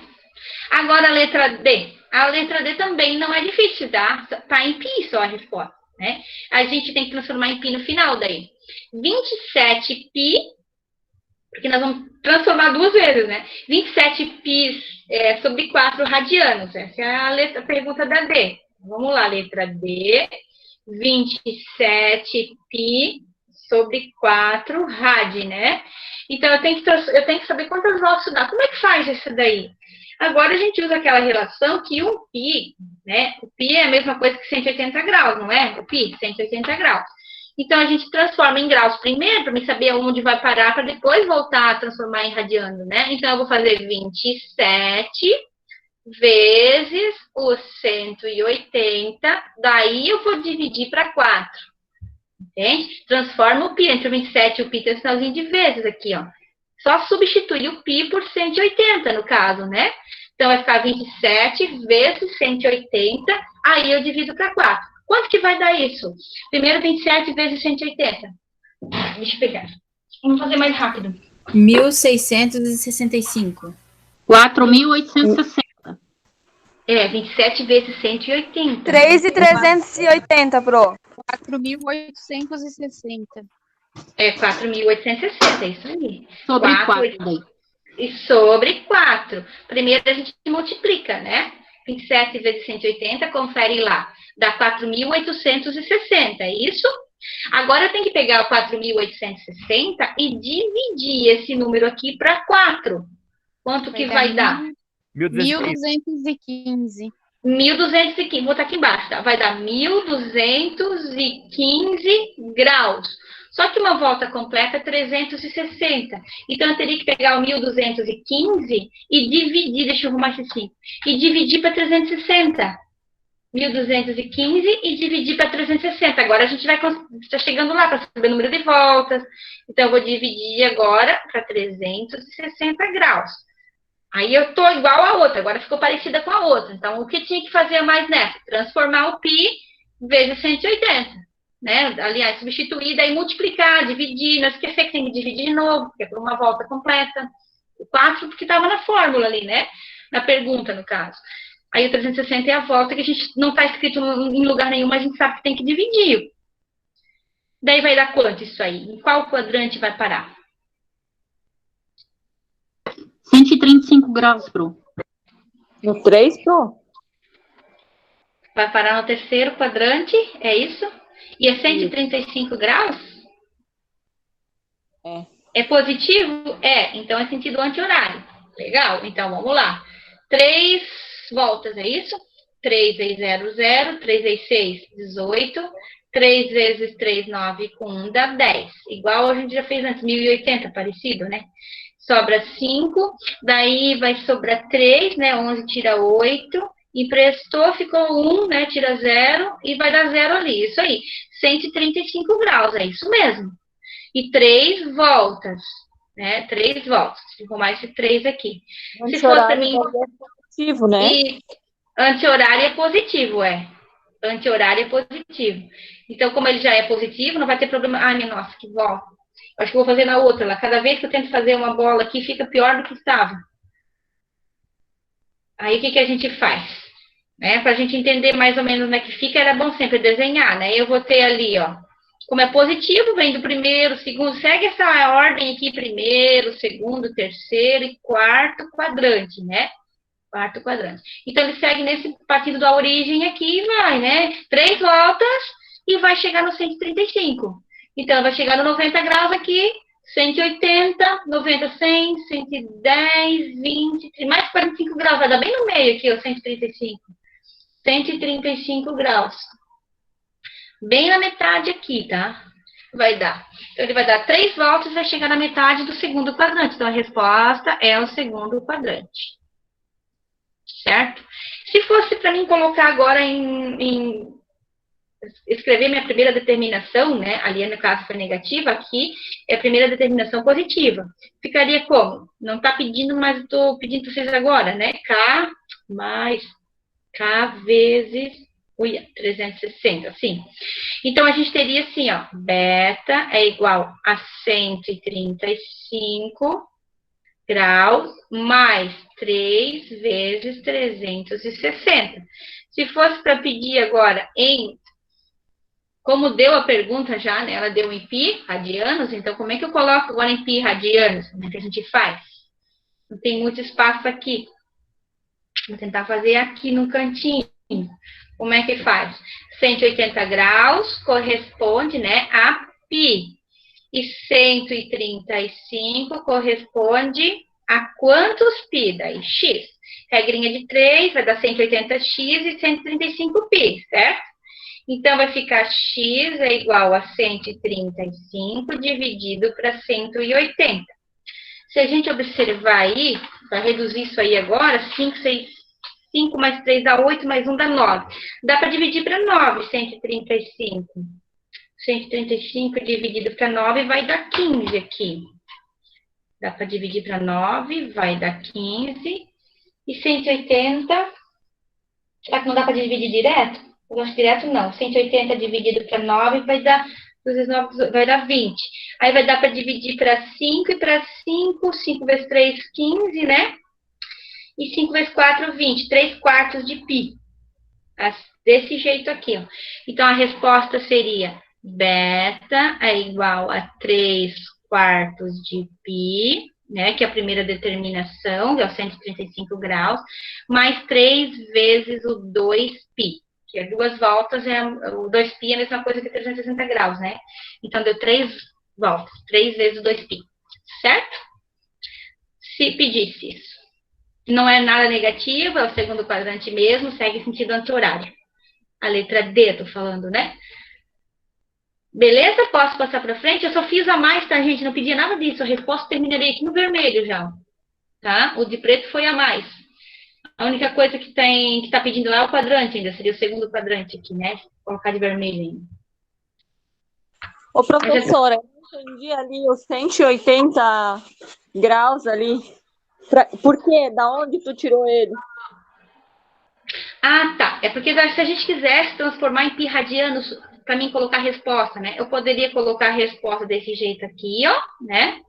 Agora a letra D. A letra D também não é difícil, tá? Tá em pi só a resposta, né? A gente tem que transformar em pi no final daí. 27π, porque nós vamos transformar duas vezes, né? 27π sobre 4 radianos. Essa é a pergunta da D. Vamos lá, letra D. 27π sobre 4 rad, né? Então, eu tenho que saber quantas voltas dá. Como é que faz isso daí? Agora, a gente usa aquela relação que o π, né? O π é a mesma coisa que 180 graus, não é? O π, 180 graus. Então, a gente transforma em graus primeiro, para me saber onde vai parar, para depois voltar a transformar em radiano, né? Então, eu vou fazer 27 vezes o 180, daí eu vou dividir para 4. Entende? Transforma o π, entre o 27 e o π tem um sinalzinho de vezes aqui, ó. Só substituir o π por 180, no caso, né? Então, vai ficar 27 vezes 180, aí eu divido para 4. Quanto que vai dar isso? Primeiro, 27 vezes 180. Deixa eu pegar. Vamos fazer mais rápido. 1.665. 4.860. 27 vezes 180. 3.380, pro. 4.860. 4.860, é isso aí. Sobre 4 daí. E sobre 4. Primeiro a gente multiplica, né? 27 vezes 180, confere lá. Dá 4.860, é isso? Agora eu tenho que pegar o 4.860 e dividir esse número aqui para 4. Quanto que vai dar? 1.215. 1.215, vou botar aqui embaixo, tá? Vai dar 1.215 graus. Só que uma volta completa é 360. Então, eu teria que pegar o 1.215 e dividir, deixa eu arrumar esse 5, e dividir para 360. 1.215 e dividir para 360. Agora, a gente vai estar chegando lá para saber o número de voltas. Então, eu vou dividir agora para 360 graus. Aí, eu estou igual a outra, agora ficou parecida com a outra. Então, o que tinha que fazer mais nessa? Transformar o π vezes 180. Né? Aliás, substituir, daí multiplicar, dividir, não esquecer que tem que dividir de novo, porque é por uma volta completa. O 4, porque estava na fórmula ali, né? Na pergunta, no caso. Aí o 360 é a volta que a gente não está escrito em lugar nenhum, mas a gente sabe que tem que dividir. Daí vai dar quanto isso aí? Em qual quadrante vai parar? 135 graus, pro. No 3, pro? Vai parar no terceiro quadrante, é isso? E é 135 graus? É. É positivo? É, então é sentido anti-horário. Legal, então vamos lá. 3 voltas, é isso? 3 vezes 0, 0. 3 vezes 6, 18. 3 vezes 3, 9, com 1 dá 10. Igual a gente já fez antes, 1080, parecido, né? Sobra 5, daí vai sobrar 3, né? 11 tira 8. Emprestou, ficou 1, né? Tira 0 e vai dar 0 ali. Isso aí. 135 graus, é isso mesmo. E 3 voltas, né? 3 voltas. Ficou mais esse 3 aqui. Se fosse para mim. Positivo, né? E anti-horário é positivo, é. Anti-horário é positivo. Então, como ele já é positivo, não vai ter problema. Ai, minha nossa, que volta. Acho que vou fazer na outra lá. Cada vez que eu tento fazer uma bola aqui, fica pior do que estava. Aí, o que a gente faz? Né? Para a gente entender mais ou menos como é que fica, era bom sempre desenhar, né? Eu vou ter ali, ó, como é positivo, vem do primeiro, segundo, segue essa ordem aqui, primeiro, segundo, terceiro e quarto quadrante, né? Quarto quadrante. Então, ele segue nesse partido da origem aqui e vai, né? 3 voltas e vai chegar no 135. Então, vai chegar no 90 graus aqui, 180, 90, 100, 110, 20, mais 45 graus, vai dar bem no meio aqui, ó, 135. 135 graus. Bem na metade aqui, tá? Vai dar. Então, ele vai dar 3 voltas e vai chegar na metade do segundo quadrante. Então, a resposta é o segundo quadrante. Certo? Se fosse para mim colocar agora em escrever minha primeira determinação, né? Ali no caso foi negativa, aqui é a primeira determinação positiva. Ficaria como? Não está pedindo, mas eu estou pedindo para vocês agora, né? K mais K vezes 360, assim. Então, a gente teria assim, ó, beta é igual a 135 graus mais 3 vezes 360. Se fosse para pedir agora como deu a pergunta já, né? Ela deu em pi radianos, então como é que eu coloco agora em pi radianos? Como é que a gente faz? Não tem muito espaço aqui. Vou tentar fazer aqui no cantinho. Como é que faz? 180 graus corresponde, né, a pi. E 135 corresponde a quantos pi? Daí x. Regrinha de 3 vai dar 180x e 135π, certo? Então, vai ficar x é igual a 135 dividido para 180. Se a gente observar aí, vai reduzir isso aí agora, 5 mais 3 dá 8, mais 1 dá 9. Dá para dividir para 9, 135. 135 dividido para 9 vai dar 15 aqui. Dá para dividir para 9, vai dar 15. E 180, será que não dá para dividir direto? Eu acho direto não. 180 dividido para 9 vai dar 20. Aí vai dar para dividir para 5 e para 5. 5 vezes 3, 15, né? E 5 vezes 4, 20. 3 quartos de pi. Desse jeito aqui, ó. Então, a resposta seria beta é igual a 3 quartos de pi, né? Que é a primeira determinação, que é o 135 graus, mais 3 vezes o 2π. Que é 2 voltas, o 2π é a mesma coisa que 360 graus, né? Então, deu 3 voltas, 3 vezes o 2π, certo? Se pedisse isso. Não é nada negativo, é o segundo quadrante mesmo, segue sentido anti-horário. A letra D, eu tô falando, né? Beleza? Posso passar para frente? Eu só fiz a mais, tá, gente? Não pedia nada disso. A resposta terminaria aqui no vermelho já, tá? O de preto foi a mais. A única coisa que tá pedindo lá é o quadrante ainda, seria o segundo quadrante aqui, né? Vou colocar de vermelho ainda. Ô, professora, eu entendi ali os 180 graus ali. Por quê? Da onde tu tirou ele? Ah, tá. É porque se a gente quisesse transformar em pi radianos, para mim colocar a resposta, né? Eu poderia colocar a resposta desse jeito aqui, ó, né?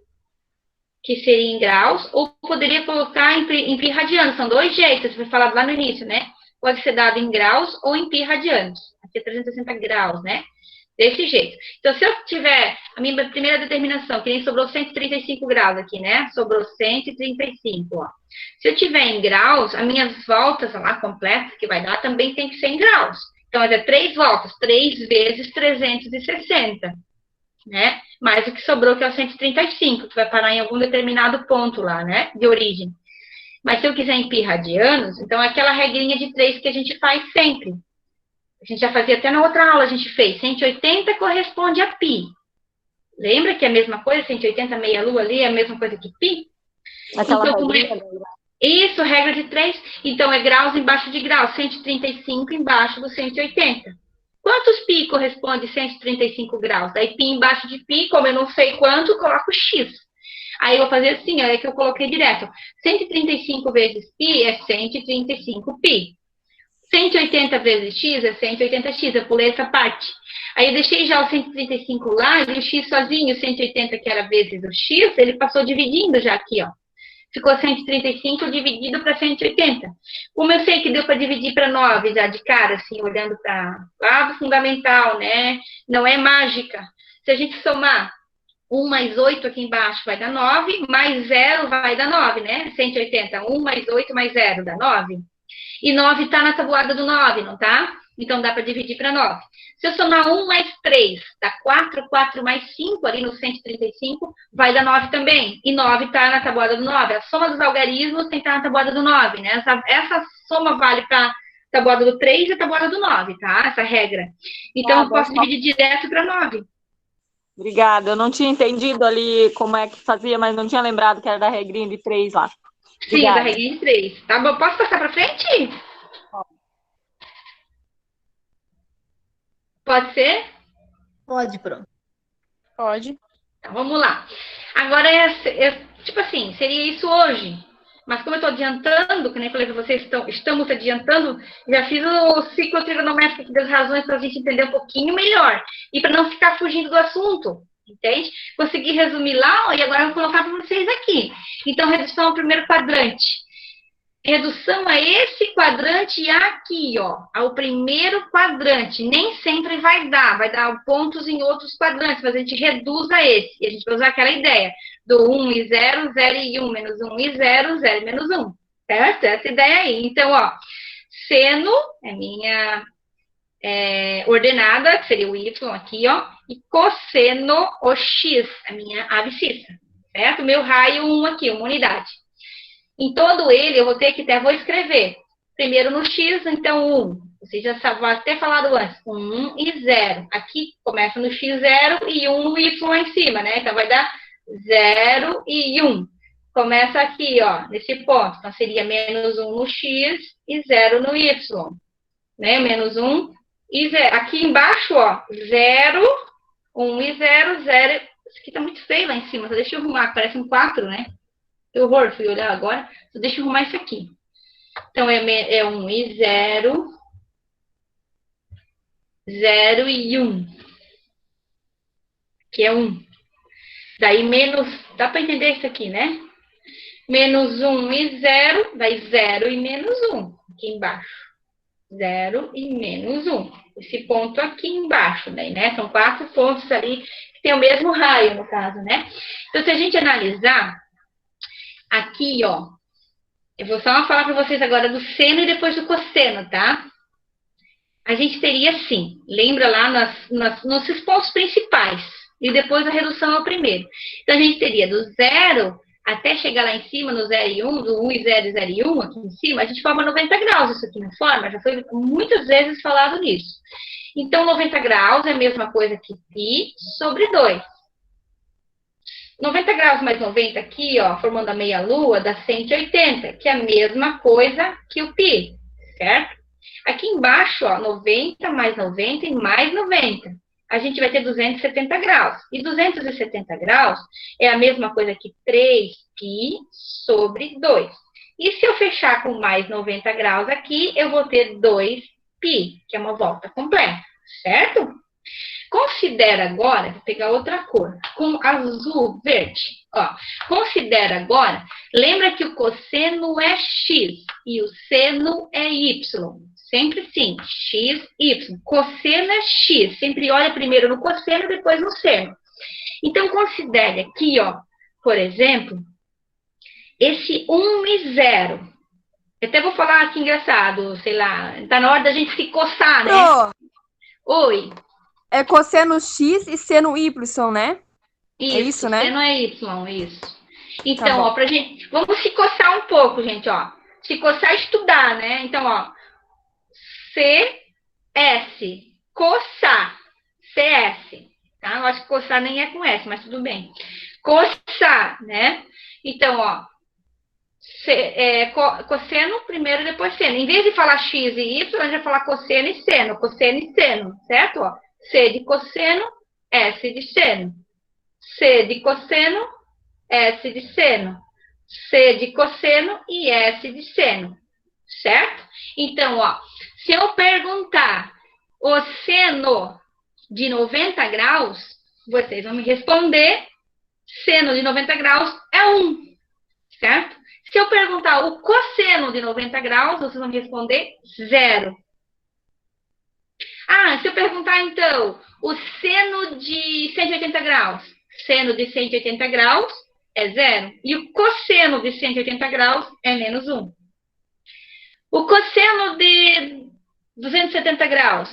Que seria em graus, ou poderia colocar em pi radianos. São dois jeitos, foi falado lá no início, né? Pode ser dado em graus ou em pi radianos. Aqui é 360 graus, né? Desse jeito. Então, se eu tiver a minha primeira determinação, que nem sobrou 135 graus aqui, né? Sobrou 135, ó. Se eu tiver em graus, as minhas voltas lá completas, que vai dar, também tem que ser em graus. Então, vai dar 3 voltas, 3 vezes 360, né? Mais o que sobrou, que é o 135, que vai parar em algum determinado ponto lá, né? De origem. Mas se eu quiser em pi radianos, então é aquela regrinha de 3 que a gente faz sempre. A gente já fazia até na outra aula, a gente fez. 180 corresponde a pi. Lembra que é a mesma coisa? 180 meia-lua ali é a mesma coisa que pi? Aquela então, regrinha. Isso, regra de 3. Então, é graus embaixo de graus. 135 embaixo do 180. Quantos pi corresponde 135 graus? Daí, pi embaixo de pi, como eu não sei quanto, coloco x. Aí, eu vou fazer assim, olha que eu coloquei direto. 135 vezes pi é 135π. 180 vezes x é 180x, eu pulei essa parte. Aí eu deixei já o 135 lá, e o x sozinho, 180 que era vezes o x, ele passou dividindo já aqui, ó. Ficou 135 dividido para 180. Como eu sei que deu para dividir para 9 já de cara, assim, olhando para lá do fundamental, né? Não é mágica. Se a gente somar 1 mais 8 aqui embaixo vai dar 9, mais 0 vai dar 9, né? 180, 1 mais 8 mais 0 dá 9. E 9 está na tabuada do 9, não tá? Então, dá para dividir para 9. Se eu somar 1 mais 3, dá 4, 4 mais 5, ali no 135, vai dar 9 também. E 9 está na tabuada do 9. A soma dos algarismos tem que estar na tabuada do 9, né? Essa soma vale para a tabuada do 3 e a tabuada do 9, tá? Essa regra. Então, eu posso dividir direto para 9. Obrigada. Eu não tinha entendido ali como é que fazia, mas não tinha lembrado que era da regrinha de 3 lá. Sim, da regrinha de 3. Tá bom? Posso passar para frente? Pode ser? Pode, Pro. Pode. Então, vamos lá. Agora, tipo assim, seria isso hoje. Mas como eu estou adiantando, que nem falei para vocês, estamos adiantando, já fiz o ciclo trigonométrico aqui das razões para a gente entender um pouquinho melhor. E para não ficar fugindo do assunto, entende? Consegui resumir lá, ó, e agora eu vou colocar para vocês aqui. Então, redução ao primeiro quadrante. Redução a esse quadrante aqui, ó, ao primeiro quadrante. Nem sempre vai dar pontos em outros quadrantes, mas a gente reduz a esse. E a gente vai usar aquela ideia do 1 e 0, 0 e 1, menos 1 e 0, 0 e menos 1. Certo? Essa ideia aí. Então, ó, seno é minha ordenada, que seria o y aqui, ó, e cosseno, o x, a minha abscissa. Certo? Meu raio 1 aqui, uma unidade. Em todo ele, eu vou ter que vou escrever. Primeiro no x, então 1. Vocês já vão ter falado antes. 1 e 0. Aqui começa no x0 e 1 no y lá em cima, né? Então, vai dar 0 e 1. Começa aqui, ó, nesse ponto. Então, seria menos 1 no x e 0 no y. Né? Menos 1 e 0. Aqui embaixo, ó, 0, 1 e 0, 0. Isso aqui tá muito feio lá em cima. Só deixa eu arrumar, parece um 4, né? Que horror, fui olhar agora. Só deixa eu arrumar isso aqui. Então, é 1 e 0. 0 e 1. Que é 1. Daí, menos... Dá para entender isso aqui, né? Menos 1 e 0. Daí, 0 e menos 1. Aqui embaixo. 0 e menos 1. Esse ponto aqui embaixo, daí, né? São 4 pontos ali que tem o mesmo raio, no caso, né? Então, se a gente analisar... Aqui, ó, eu vou só falar para vocês agora do seno e depois do cosseno, tá? A gente teria assim, lembra lá nos pontos principais, e depois a redução ao primeiro. Então, a gente teria do 0 até chegar lá em cima, no 0 e 1, do 1 e 0 e 0 e 1, aqui em cima, a gente forma 90 graus, isso aqui não forma, já foi muitas vezes falado nisso. Então, 90 graus é a mesma coisa que π sobre 2. 90 graus mais 90 aqui, ó, formando a meia-lua, dá 180, que é a mesma coisa que o π, certo? Aqui embaixo, ó, 90 mais 90 e mais 90. A gente vai ter 270 graus. E 270 graus é a mesma coisa que 3π sobre 2. E se eu fechar com mais 90 graus aqui, eu vou ter 2π, que é uma volta completa, certo? Considera agora, vou pegar outra cor, com azul, verde, ó. Considera agora, lembra que o cosseno é x e o seno é y. Sempre sim, x, y. Cosseno é x, sempre olha primeiro no cosseno, depois no seno. Então, considere aqui, ó, por exemplo, esse 1 e 0. Eu até vou falar aqui engraçado, sei lá, tá na hora da gente se coçar, né? Oi. É cosseno x e seno y, né? Isso, é isso, né? Seno é y, isso. Então, Tá bom. ó, pra gente... Vamos se coçar um pouco, gente, ó. Se coçar é estudar, né? Então, ó. CS. Coçar. CS. Tá? Eu acho que coçar nem é com S, mas tudo bem. Coçar, né? Então, ó. Cosseno primeiro e depois seno. Em vez de falar x e y, a gente vai falar cosseno e seno. Cosseno e seno, certo? Ó. C de cosseno, S de seno. C de cosseno, S de seno. C de cosseno e S de seno. Certo? Então, ó, se eu perguntar o seno de 90 graus, vocês vão me responder, seno de 90 graus é 1. Certo? Se eu perguntar o cosseno de 90 graus, vocês vão me responder 0. Ah, se eu perguntar, então, o seno de 180 graus. Seno de 180 graus é 0. E o cosseno de 180 graus é menos 1. O cosseno de 270 graus.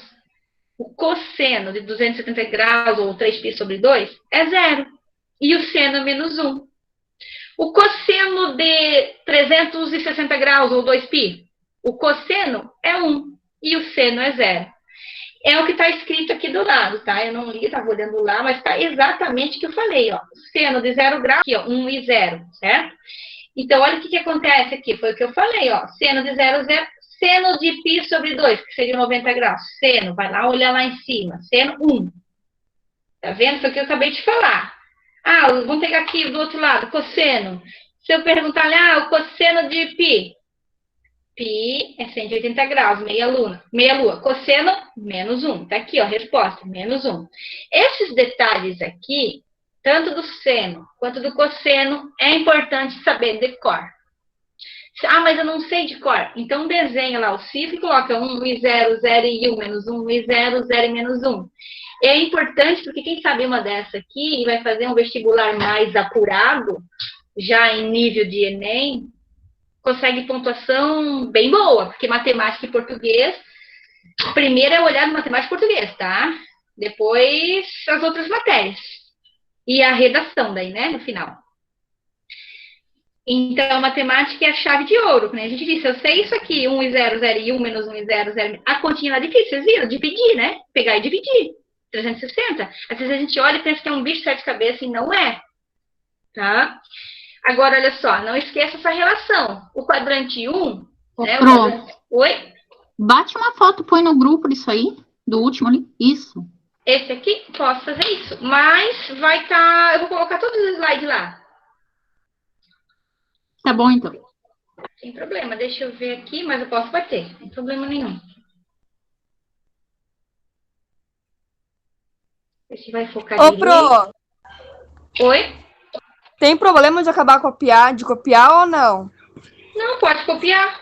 O cosseno de 270 graus, ou 3π sobre 2, é 0. E o seno é menos 1. O cosseno de 360 graus, ou 2π, o cosseno é 1. E o seno é 0. É o que está escrito aqui do lado, tá? Eu não li, estava olhando lá, mas está exatamente o que eu falei, ó. Seno de 0 graus, aqui, ó, 1 e 0, certo? Então, olha o que acontece aqui, foi o que eu falei, ó. Seno de 0, 0, seno de π sobre 2, que seria 90 graus. Seno, vai lá olhar lá em cima. Seno 1. Tá vendo? Isso aqui eu acabei de falar. Ah, vamos pegar aqui do outro lado, cosseno. Se eu perguntar, o cosseno de π. Π é 180 graus, meia lua. Cosseno, menos 1. Tá aqui, ó, a resposta, menos 1. Esses detalhes aqui, tanto do seno quanto do cosseno, é importante saber de cor. Ah, mas eu não sei de cor. Então, desenha lá o círculo e coloca 1 e 0, 0 e 1, menos 1 e 0, 0 e menos 1. É importante porque quem sabe uma dessa aqui e vai fazer um vestibular mais apurado, já em nível de Enem, consegue pontuação bem boa, porque matemática e português, primeiro é olhar no matemática e português, tá? Depois as outras matérias. E a redação daí, né, no final. Então, a matemática é a chave de ouro, como a gente disse. Eu sei isso aqui, 1 e 0, 0 e 1, menos 1 e 0, 0. A continha lá é difícil, vocês viram? Dividir, né? Pegar e dividir. 360. Às vezes a gente olha e pensa que é um bicho de sete cabeças e não é. Tá? Agora, olha só, não esqueça essa relação. O quadrante 1... né, Oi? Bate uma foto, põe no grupo disso aí, do último ali. Isso. Esse aqui, posso fazer isso. Mas vai estar... eu vou colocar todos os slides lá. Tá bom, então. Sem problema. Deixa eu ver aqui, mas eu posso bater. Não tem problema nenhum. Esse vai focar Ô, direito. Pro, Oi? tem problema de acabar de copiar ou não? Não, pode copiar.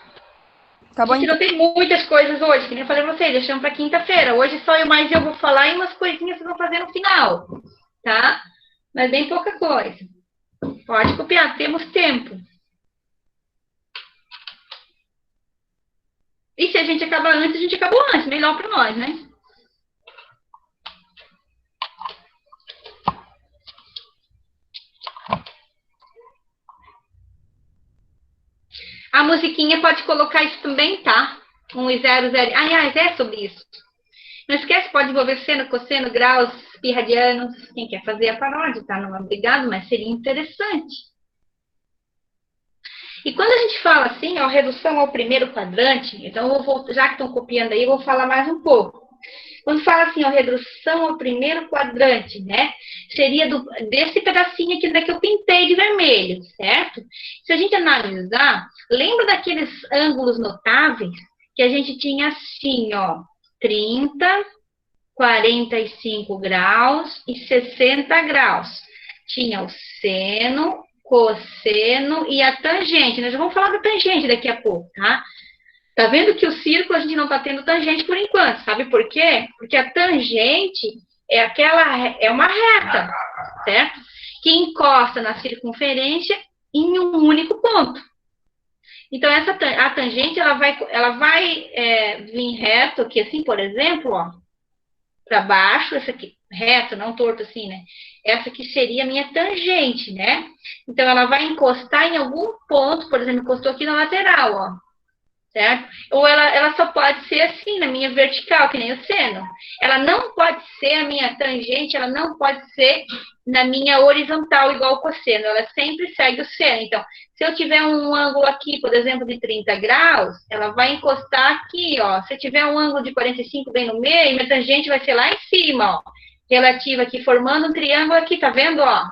Acabou A gente então. não tem muitas coisas hoje, que nem eu falei pra vocês, deixamos para quinta-feira. Hoje só eu vou falar e umas coisinhas vocês vão fazer no final, tá? Mas bem pouca coisa. Pode copiar, temos tempo. E se a gente acabar antes, a gente acabou antes. Melhor para nós, né? A musiquinha pode colocar isso também, tá? 1 e 0, 0. Aliás, é sobre isso. Não esquece, pode envolver seno, cosseno, graus, pi radianos. Quem quer fazer a paródia, tá? Não é obrigado, mas seria interessante. E quando a gente fala assim, ó, redução ao primeiro quadrante, então eu vou, já que estão copiando aí, eu vou falar mais um pouco. Quando fala assim, ó, redução ao primeiro quadrante, né? Seria desse pedacinho aqui que eu pintei de vermelho, certo? Se a gente analisar, lembra daqueles ângulos notáveis que a gente tinha assim, ó, 30, 45 graus e 60 graus. Tinha o seno, cosseno e a tangente. Nós já vamos falar da tangente daqui a pouco, tá? Tá vendo que o círculo a gente não tá tendo tangente por enquanto, sabe por quê? Porque a tangente é uma reta, certo? Que encosta na circunferência em um único ponto. Então, a tangente, ela vai vir reto aqui, assim, por exemplo, ó, para baixo, essa aqui, reto, não torto assim, né? Essa aqui seria a minha tangente, né? Então, ela vai encostar em algum ponto, por exemplo, encostou aqui na lateral, ó. Certo? Ou ela só pode ser assim, na minha vertical, que nem o seno. Ela não pode ser a minha tangente, ela não pode ser na minha horizontal, igual o cosseno. Ela sempre segue o seno. Então, se eu tiver um ângulo aqui, por exemplo, de 30 graus, ela vai encostar aqui, ó. Se eu tiver um ângulo de 45 bem no meio, minha tangente vai ser lá em cima, ó. Relativa aqui, formando um triângulo aqui, tá vendo, ó?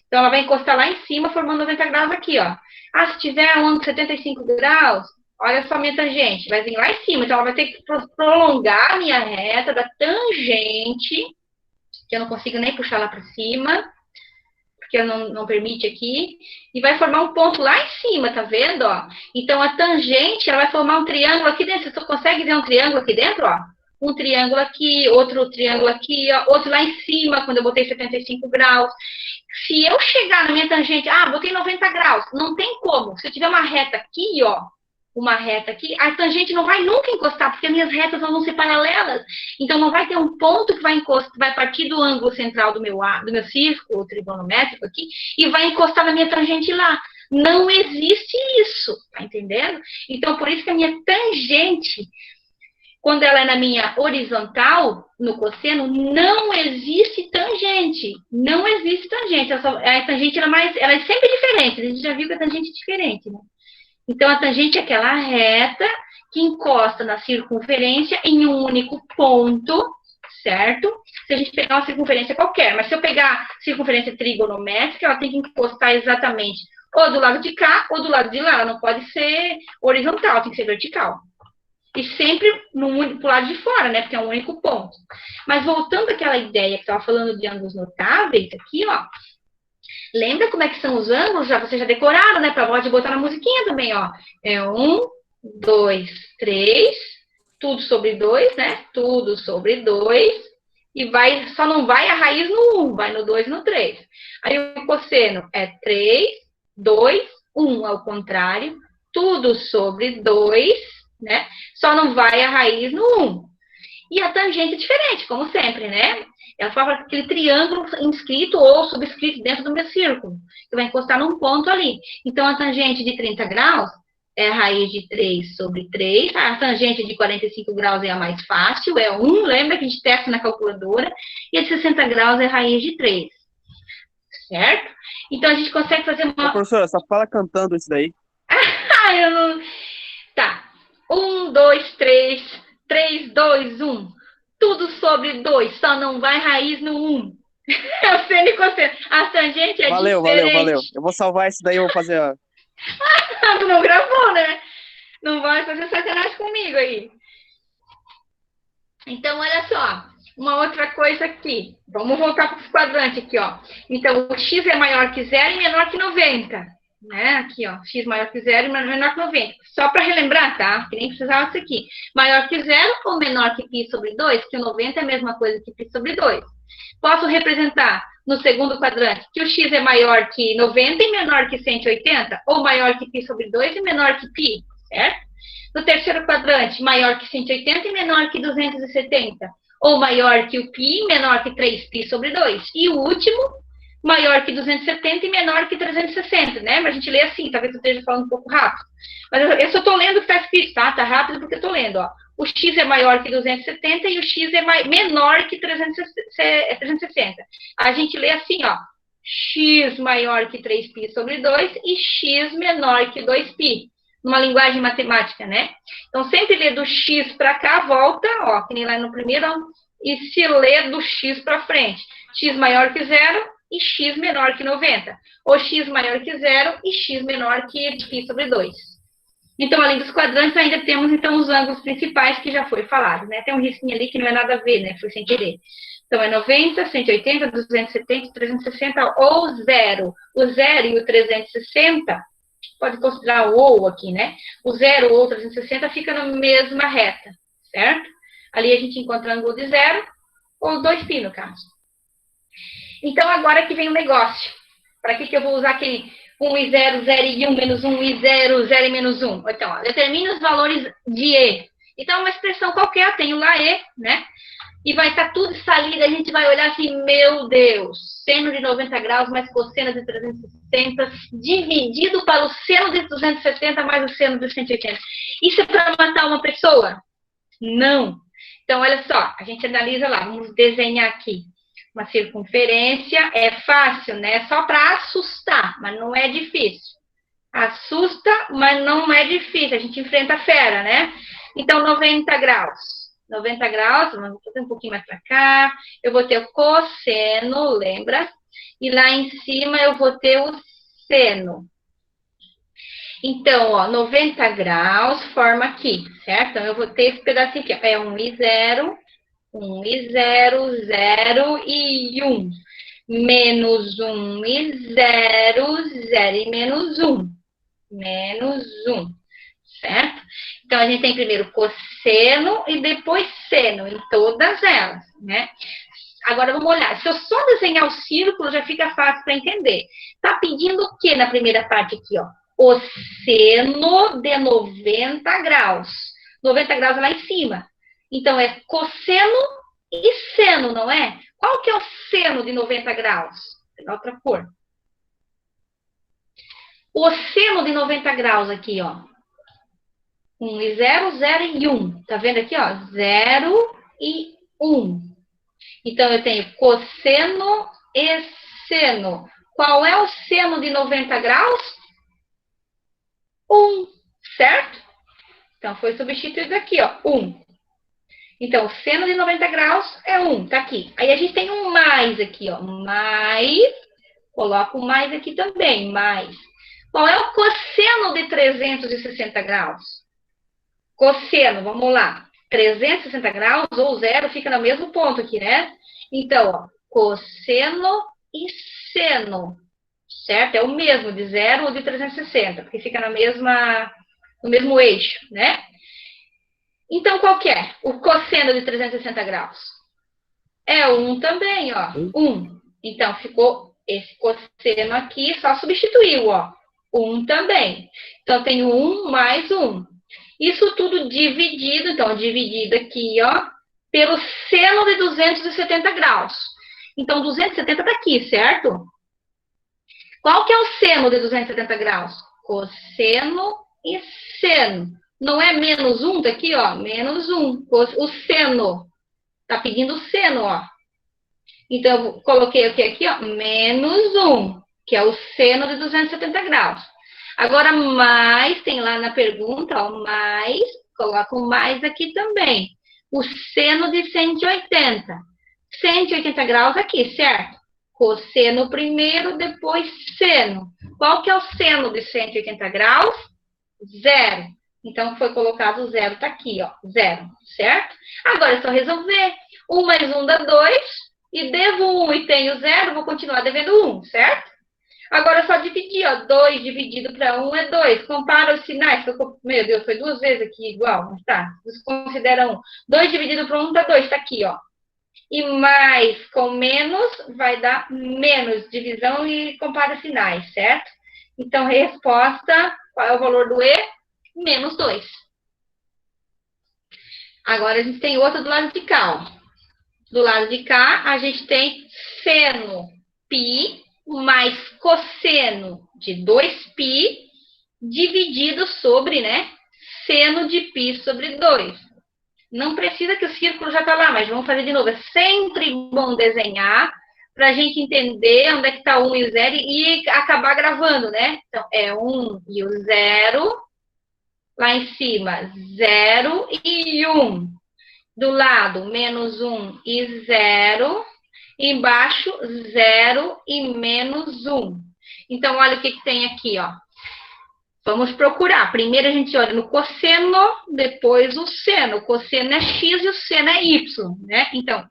Então, ela vai encostar lá em cima, formando 90 graus aqui, ó. Ah, se tiver um ângulo de 75 graus... olha só a minha tangente, vai vir lá em cima. Então, ela vai ter que prolongar a minha reta da tangente, que eu não consigo nem puxar lá para cima, porque não permite aqui, e vai formar um ponto lá em cima, tá vendo, ó? Então, a tangente, ela vai formar um triângulo aqui dentro. Você consegue ver um triângulo aqui dentro, ó? Um triângulo aqui, outro triângulo aqui, ó, outro lá em cima, quando eu botei 75 graus. Se eu chegar na minha tangente, botei 90 graus, não tem como. Se eu tiver uma reta aqui, ó, uma reta aqui, a tangente não vai nunca encostar, porque as minhas retas vão ser paralelas. Então, não vai ter um ponto que vai partir do ângulo central do meu círculo trigonométrico aqui, e vai encostar na minha tangente lá. Não existe isso, tá entendendo? Então, por isso que a minha tangente, quando ela é na minha horizontal, no cosseno, não existe tangente. Não existe tangente. A tangente, ela é sempre diferente. A gente já viu que a tangente é diferente, né? Então, a tangente é aquela reta que encosta na circunferência em um único ponto, certo? Se a gente pegar uma circunferência qualquer, mas se eu pegar circunferência trigonométrica, ela tem que encostar exatamente ou do lado de cá ou do lado de lá. Ela não pode ser horizontal, tem que ser vertical. E sempre pro lado de fora, né? Porque é um único ponto. Mas voltando àquela ideia que estava falando de ângulos notáveis, aqui, ó. Lembra como é que são os ângulos? Vocês já decoraram, né? Pode botar na musiquinha também, ó. É 1, 2, 3, tudo sobre 2, né? Tudo sobre 2. E só não vai a raiz no 1, vai no 2 e no 3. Aí o cosseno é 3, 2, 1, ao contrário. Tudo sobre 2, né? Só não vai a raiz no 1. E a tangente é diferente, como sempre, né? Ela forma aquele triângulo inscrito ou subscrito dentro do meu círculo, que vai encostar num ponto ali. Então, a tangente de 30 graus é a raiz de 3 sobre 3. A tangente de 45 graus é a mais fácil, é 1. Lembra que a gente testa na calculadora. E a de 60 graus é a raiz de 3. Certo? Então, a gente consegue fazer uma... Professora, só fala cantando isso daí. eu não... Tá. 1, 2, 3, 3, 2, 1. Tudo sobre 2, só não vai raiz no 1. É o seno e cosseno. A tangente é Valeu. diferente. Eu vou salvar isso daí, eu vou fazer... Tu não gravou, né? Não vai fazer sacanagem comigo aí. Então, olha só. Uma outra coisa aqui. Vamos voltar para os quadrantes aqui, ó. Então, o x é maior que 0 e menor que 90. Né? Aqui, ó, x maior que 0 e menor que 90. Só para relembrar, tá? Que nem precisava disso aqui. Maior que 0 ou menor que π sobre 2, que o 90 é a mesma coisa que π sobre 2. Posso representar no segundo quadrante que o x é maior que 90 e menor que 180, ou maior que π sobre 2 e menor que π, certo? No terceiro quadrante, maior que 180 e menor que 270, ou maior que o π, menor que 3π sobre 2. E o último, maior que 270 e menor que 360, né? Mas a gente lê assim, talvez eu esteja falando um pouco rápido. Mas eu só estou lendo o que está escrito, tá? Tá rápido porque eu estou lendo, ó. O x é maior que 270 e o x é menor que 360. A gente lê assim, ó. X maior que 3π sobre 2 e x menor que 2π. Numa linguagem matemática, né? Então, sempre lê do x para cá, volta, ó, que nem lá no primeiro, ó, e se lê do x para frente. X maior que 0 e x menor que 90. Ou x maior que 0 e x menor que π sobre 2. Então, além dos quadrantes, ainda temos, então, os ângulos principais que já foi falado, né? Tem um risquinho ali que não é nada a ver, né? Foi sem querer. Então, é 90, 180, 270, 360 ou 0. O 0 e o 360, pode considerar o ou aqui, né? O 0 ou 360 fica na mesma reta, certo? Ali a gente encontra o ângulo de 0 ou 2π, no caso. Então, agora que vem o negócio. Para que eu vou usar aquele 1 e 0, 0 e 1, menos 1 e 0, 0 e menos 1? Então, ó, determine os valores de E. Então, uma expressão qualquer, tem o lá E, né? E vai estar tudo salido, a gente vai olhar assim, meu Deus, seno de 90 graus mais cosseno de 360, dividido para o seno de 270 mais o seno de 180. Isso é para matar uma pessoa? Não. Então, olha só, a gente analisa lá, vamos desenhar aqui. Uma circunferência é fácil, né? Só para assustar, mas não é difícil. Assusta, mas não é difícil. A gente enfrenta a fera, né? Então, 90 graus. 90 graus, vamos fazer um pouquinho mais para cá. Eu vou ter o cosseno, lembra? E lá em cima eu vou ter o seno. Então, ó, 90 graus forma aqui, certo? Então, eu vou ter esse pedacinho aqui. É 1 e 0. 1 e 0, 0 e 1. Menos 1 e 0, 0 e menos 1. Menos 1. Certo? Então, a gente tem primeiro cosseno e depois seno, em todas elas, né? Agora, vamos olhar. Se eu só desenhar o círculo, já fica fácil para entender. Tá pedindo o que na primeira parte aqui, ó? O seno de 90 graus. 90 graus é lá em cima. Então, é cosseno e seno, não é? Qual que é o seno de 90 graus? Vou pegar outra cor. O seno de 90 graus aqui, ó. 1 e 0, 0 e 1. Tá vendo aqui, ó? 0 e 1. Então, eu tenho cosseno e seno. Qual é o seno de 90 graus? 1, certo? Então, foi substituído aqui, ó, 1. Então, o seno de 90 graus é 1, tá aqui. Aí a gente tem um mais aqui, ó, mais, coloco o mais aqui também, mais. Qual é o cosseno de 360 graus? Cosseno, vamos lá. 360 graus ou zero fica no mesmo ponto aqui, né? Então, ó, cosseno e seno, certo? É o mesmo de 0 ou de 360, porque fica no mesmo eixo, né? Então, qual que é o cosseno de 360 graus? É 1 também, ó, 1. Então, ficou esse cosseno aqui, só substituiu, ó, 1 também. Então, tem 1 mais 1. Isso tudo dividido, então, dividido aqui, ó, pelo seno de 270 graus. Então, 270 está aqui, certo? Qual que é o seno de 270 graus? Cosseno e seno. Não é menos 1, tá aqui, ó, menos 1. O seno. Tá pedindo o seno, ó. Então, eu coloquei aqui, ó, menos 1, que é o seno de 270 graus. Agora, mais, tem lá na pergunta, ó, mais, coloca o mais aqui também. O seno de 180. 180 graus aqui, certo? Cosseno primeiro, depois seno. Qual que é o seno de 180 graus? 0. Então, foi colocado 0, tá aqui, ó, 0, certo? Agora é só resolver. 1 mais 1 dá 2, e devo 1 e tenho 0, vou continuar devendo 1, certo? Agora é só dividir, ó, 2 dividido para 1 é 2. Compara os sinais, meu Deus, foi 2 vezes aqui igual, mas tá, desconsidera 1. 2 dividido por 1 dá 2, tá aqui, ó. E mais com menos vai dar menos, divisão e compara sinais, certo? Então, resposta, qual é o valor do E? Menos 2. Agora, a gente tem outra do lado de cá, ó. Do lado de cá, a gente tem seno π mais cosseno de 2π dividido sobre, né, seno de π sobre 2. Não precisa que o círculo já está lá, mas vamos fazer de novo. É sempre bom desenhar para a gente entender onde é que está 1 e o 0 e acabar gravando, né? Então, é 1 e o 0. Lá em cima, 0 e 1. Do lado, menos 1 e 0. Embaixo, 0 e menos 1. Então, olha o que tem aqui, ó. Vamos procurar. Primeiro a gente olha no cosseno, depois o seno. O cosseno é x e o seno é y, né? Então,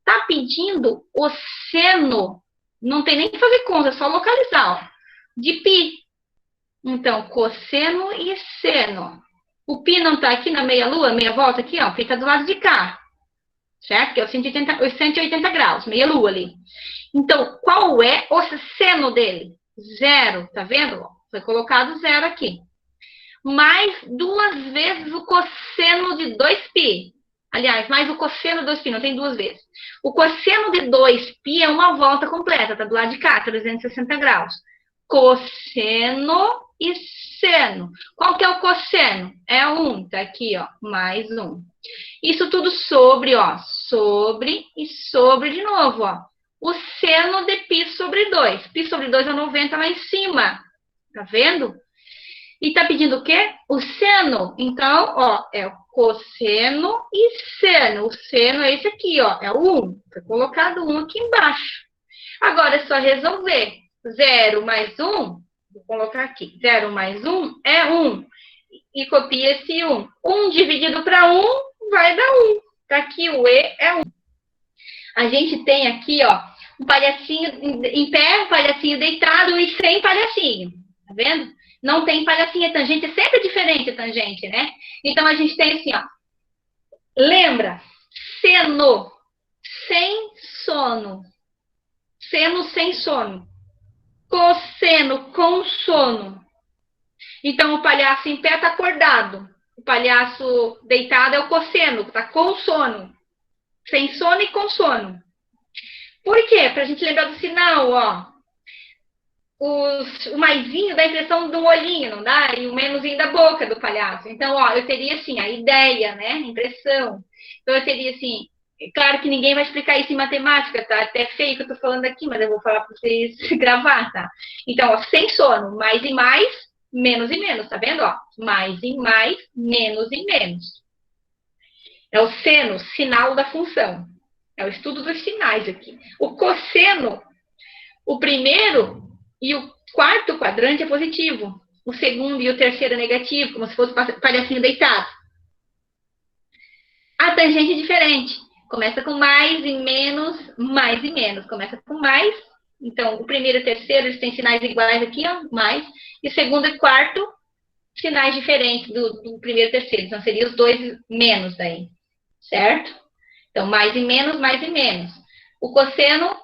tá pedindo o seno, não tem nem que fazer conta, é só localizar, ó, de π. Então, cosseno e seno. O π não tá aqui na meia-lua, meia volta aqui, ó, fica do lado de cá, certo? Que é os 180 graus, meia-lua ali. Então, qual é o seno dele? 0, tá vendo? Foi colocado 0 aqui. Mais 2 vezes o cosseno de 2π. Aliás, mais o cosseno de 2π, não tem 2 vezes. O cosseno de 2π é uma volta completa, tá do lado de cá, 360 graus. Cosseno e seno. Qual que é o cosseno? É 1, tá aqui, ó, mais 1. Isso tudo sobre, ó, sobre e sobre de novo, ó. O seno de π sobre 2. Π sobre 2 é 90 lá em cima. Tá vendo? E tá pedindo o quê? O seno. Então, ó, é o cosseno e seno. O seno é esse aqui, ó, é o 1. Foi colocado 1 aqui embaixo. Agora é só resolver. 0 mais 1, vou colocar aqui. 0 mais 1 é 1. E copia esse 1. 1 dividido para 1 vai dar 1. Tá aqui, o E é 1. A gente tem aqui, ó, um palhacinho em pé, um palhacinho deitado e sem palhacinho. Tá vendo? Não tem palhacinha, tangente, é sempre diferente a tangente, né? Então, a gente tem assim, ó. Lembra? Seno, sem sono. Seno sem sono. Cosseno, com sono. Então, o palhaço em pé está acordado. O palhaço deitado é o cosseno, está com sono. Sem sono e com sono. Por quê? Para a gente lembrar do sinal, ó. O maisinho dá a impressão de um olhinho, não dá? E o menusinho da boca do palhaço. Então, ó, eu teria assim, a ideia, né? A impressão. Então, eu teria assim, claro que ninguém vai explicar isso em matemática, tá? Até feio que eu tô falando aqui, mas eu vou falar para vocês gravar, tá? Então, ó, sem sono, mais e mais, menos e menos, tá vendo? Ó, mais e mais, menos e menos. É o seno, sinal da função. É o estudo dos sinais aqui. O cosseno, o primeiro e o quarto quadrante é positivo. O segundo e o terceiro é negativo, como se fosse um palhacinho deitado. A tangente é diferente. Começa com mais e menos, mais e menos. Começa com mais. Então, o primeiro e o terceiro, eles têm sinais iguais aqui, ó, mais. E o segundo e quarto, sinais diferentes do primeiro e terceiro. Então, seriam os dois menos daí. Certo? Então, mais e menos, mais e menos. O cosseno,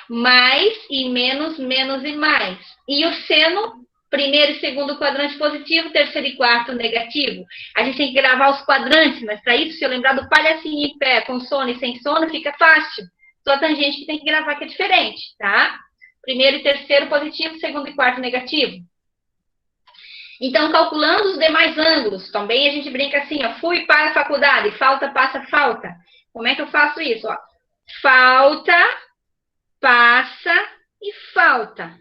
mais e menos, menos e mais. E o seno, primeiro e segundo quadrante positivo, terceiro e quarto negativo. A gente tem que gravar os quadrantes, mas para isso, se eu lembrar do palhacinho em pé, com sono e sem sono, fica fácil. Só a tangente que tem que gravar que é diferente, tá? Primeiro e terceiro positivo, segundo e quarto negativo. Então, calculando os demais ângulos, também a gente brinca assim, ó, fui para a faculdade, falta, passa, falta. Como é que eu faço isso? Ó? Falta, passa e falta.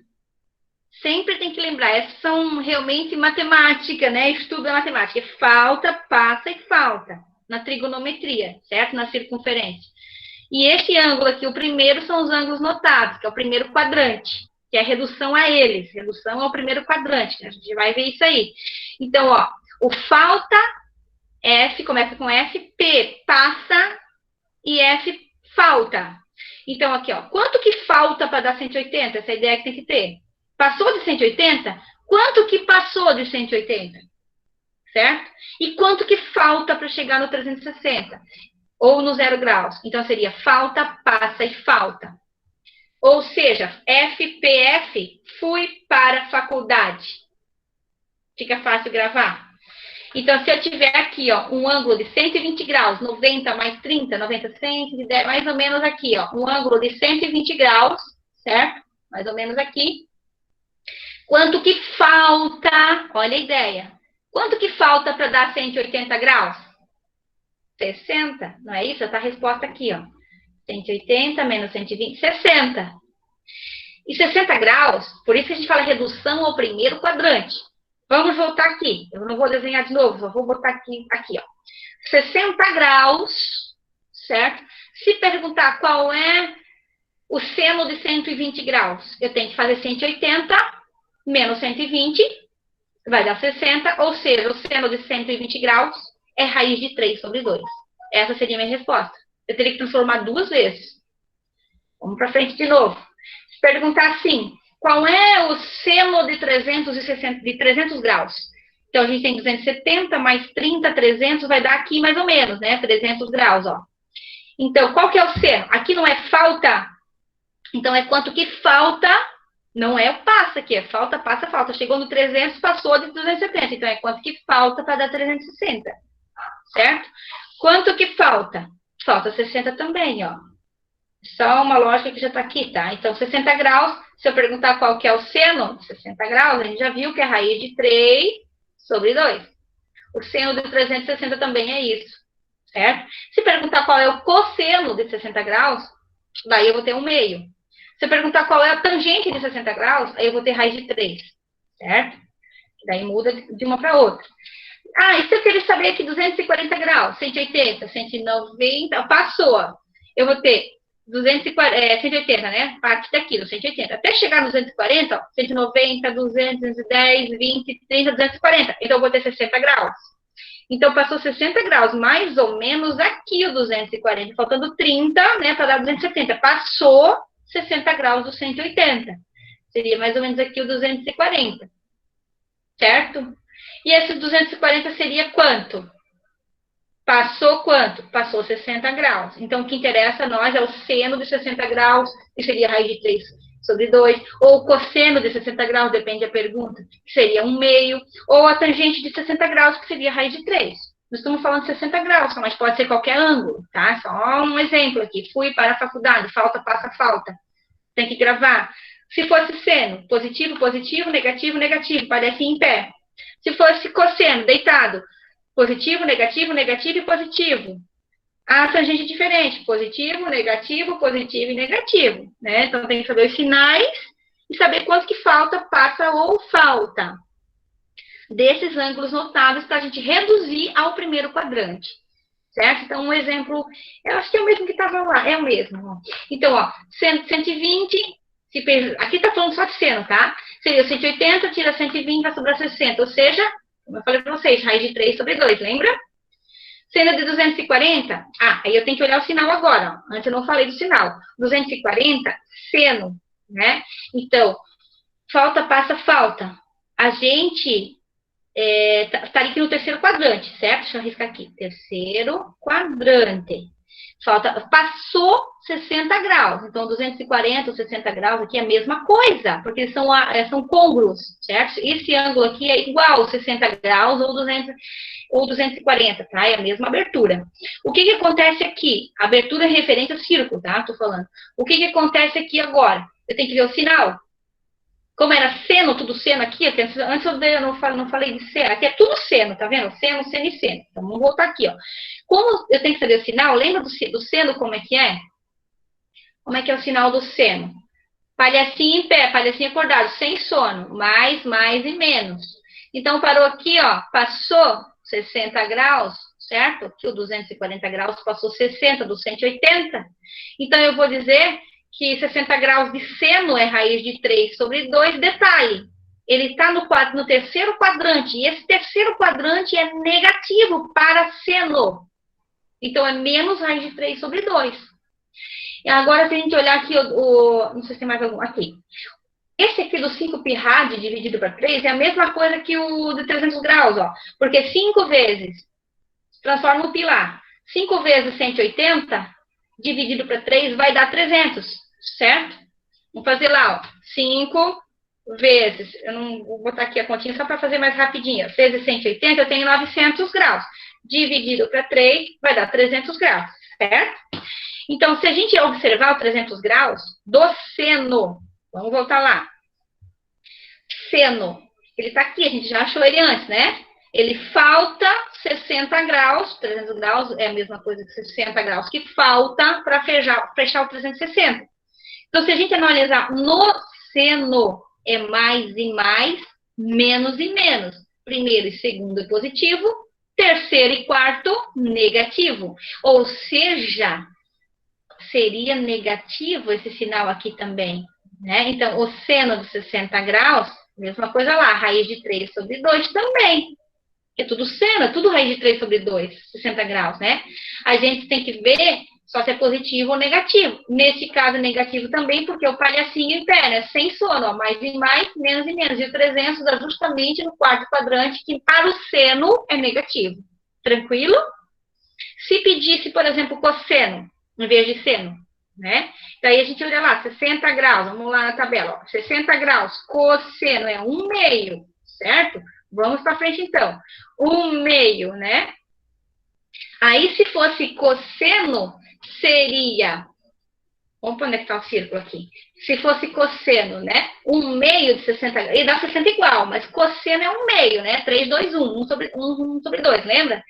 Sempre tem que lembrar, essas são realmente matemática, né? Estudo da matemática. Falta, passa e falta. Na trigonometria, certo? Na circunferência. E esse ângulo aqui, o primeiro, são os ângulos notados, que é o primeiro quadrante, que é a redução a eles. Redução ao primeiro quadrante, né? A gente vai ver isso aí. Então, ó, o falta, F, começa com F, P, passa e F, falta. Então, aqui, ó, quanto que falta para dar 180? Essa é a ideia que tem que ter. Passou de 180? Quanto que passou de 180? Certo? E quanto que falta para chegar no 360? Ou no 0 graus? Então, seria falta, passa e falta. Ou seja, FPF, fui para a faculdade. Fica fácil gravar? Então, se eu tiver aqui, ó, um ângulo de 120 graus, 90 mais 30, 90, 110, mais ou menos aqui, ó, um ângulo de 120 graus, certo? Mais ou menos aqui. Quanto que falta? Olha a ideia. Quanto que falta para dar 180 graus? 60, não é isso? Está a resposta aqui, ó. 180 menos 120, 60. E 60 graus, por isso que a gente fala redução ao primeiro quadrante. Vamos voltar aqui. Eu não vou desenhar de novo, só vou botar aqui, ó. 60 graus, certo? Se perguntar qual é o seno de 120 graus, eu tenho que fazer 180 menos 120, vai dar 60, ou seja, o seno de 120 graus é raiz de 3 sobre 2. Essa seria a minha resposta. Eu teria que transformar duas vezes. Vamos para frente de novo. Se perguntar assim, qual é o seno de 300 graus? Então, a gente tem 270 mais 30, 300, vai dar aqui mais ou menos, né? 300 graus, ó. Então, qual que é o seno? Aqui não é falta. Então, é quanto que falta, não é o passa aqui, é falta, passa, falta. Chegou no 300, passou de 270. Então, é quanto que falta para dar 360, certo? Quanto que falta? Falta 60 também, ó. Só uma lógica que já está aqui, tá? Então, 60 graus, se eu perguntar qual que é o seno de 60 graus, a gente já viu que é raiz de 3 sobre 2. O seno de 360 também é isso, certo? Se perguntar qual é o cosseno de 60 graus, daí eu vou ter 1/2. Se eu perguntar qual é a tangente de 60 graus, aí eu vou ter raiz de 3, certo? Daí muda de uma para outra. Ah, e se eu querer saber aqui 240 graus, 180, 190, passou. Eu vou ter 180, né? Parte daqui, do 180. Até chegar no 240, ó, 190, 200, 210, 20, 30, 240. Então, eu vou ter 60 graus. Então, passou 60 graus, mais ou menos aqui o 240, faltando 30, né, para dar 270. Passou 60 graus do 180. Seria mais ou menos aqui o 240. Certo? E esse 240 seria quanto? Passou quanto? Passou 60 graus. Então, o que interessa a nós é o seno de 60 graus, que seria raiz de 3 sobre 2, ou o cosseno de 60 graus, depende da pergunta, que seria 1/2, ou a tangente de 60 graus, que seria raiz de 3. Nós estamos falando de 60 graus, mas pode ser qualquer ângulo, tá? Só um exemplo aqui. Fui para a faculdade, falta, passa, falta. Tem que gravar. Se fosse seno, positivo, positivo, negativo, negativo, parece em pé. Se fosse cosseno, deitado, positivo, negativo, negativo e positivo. A tangente é diferente, positivo, negativo e negativo, né? Então, tem que saber os sinais e saber quanto que falta, passa ou falta. desses ângulos notáveis para a gente reduzir ao primeiro quadrante. Certo? Então, um exemplo, eu acho que é o mesmo que estava lá, é o mesmo. Ó. Então, ó, 120, aqui está falando só de seno, tá? Seria 180, tira 120, vai sobrar 60. Ou seja, como eu falei para vocês, raiz de 3 sobre 2, lembra? Seno de 240, aí eu tenho que olhar o sinal agora. Ó. Antes eu não falei do sinal. 240, seno, né? Então, falta, passa, falta. A gente estaria aqui no terceiro quadrante, certo? Deixa eu arriscar aqui. Terceiro quadrante. Passou 60 graus. Então, 240 ou 60 graus aqui é a mesma coisa, porque eles são côngruos, certo? Esse ângulo aqui é igual 60 graus ou 240, tá? É a mesma abertura. O que acontece aqui? A abertura é referente ao círculo, tá? Tô falando. O que acontece aqui agora? Eu tenho que ver o sinal. Como era seno, tudo seno aqui, antes eu não falei de seno, aqui é tudo seno, tá vendo? Seno, seno e seno. Então, vamos voltar aqui, ó. Como eu tenho que saber o sinal, lembra do seno como é que é? Como é que é o sinal do seno? Palhacinho em pé, palhacinho acordado, sem sono, mais e menos. Então, parou aqui, ó, passou 60 graus, certo? Aqui o 240 graus passou 60 do 180. Então, eu vou dizer que 60 graus de seno é raiz de 3 sobre 2. Detalhe, ele está no terceiro quadrante, e esse terceiro quadrante é negativo para seno. Então, é menos raiz de 3 sobre 2. E agora, se a gente olhar aqui, não sei se tem mais algum, aqui. Esse aqui do 5π rad dividido para 3 é a mesma coisa que o de 300 graus, ó. Porque 5 vezes, transforma o π lá, 5 vezes 180 dividido para 3 vai dar 300, certo? Vamos fazer lá, ó. 5 vezes, eu não vou botar aqui a continha só para fazer mais rapidinho. Vezes 180, eu tenho 900 graus. Dividido para 3 vai dar 300 graus, certo? Então, se a gente observar o 300 graus do seno, vamos voltar lá. Seno, ele está aqui, a gente já achou ele antes, né? Ele falta 60 graus, 300 graus é a mesma coisa que 60 graus, que falta para fechar o 360. Então, se a gente analisar no seno, é mais e mais, menos e menos. Primeiro e segundo é positivo, terceiro e quarto, negativo. Ou seja, seria negativo esse sinal aqui também, né? Então, o seno de 60 graus, mesma coisa lá, raiz de 3 sobre 2 também. É tudo seno, é tudo raiz de 3 sobre 2, 60 graus, né? A gente tem que ver só se é positivo ou negativo. Nesse caso, é negativo também, porque o palhacinho em pé, né? Sem sono, ó, mais e mais, menos e menos. E o 300 dá justamente no quarto quadrante, que para o seno é negativo. Tranquilo? Se pedisse, por exemplo, cosseno, em vez de seno, né? Daí a gente olha lá, 60 graus, vamos lá na tabela, ó, 60 graus, cosseno é 1/2, certo? Vamos para frente, então. 1/2, né? Aí, se fosse cosseno, seria... Vamos para onde é que está o círculo aqui. Se fosse cosseno, né? 1/2 de 60 graus. Ele dá 60 igual, mas cosseno é 1/2, né? 3, 2, 1. 1 sobre 2, lembra?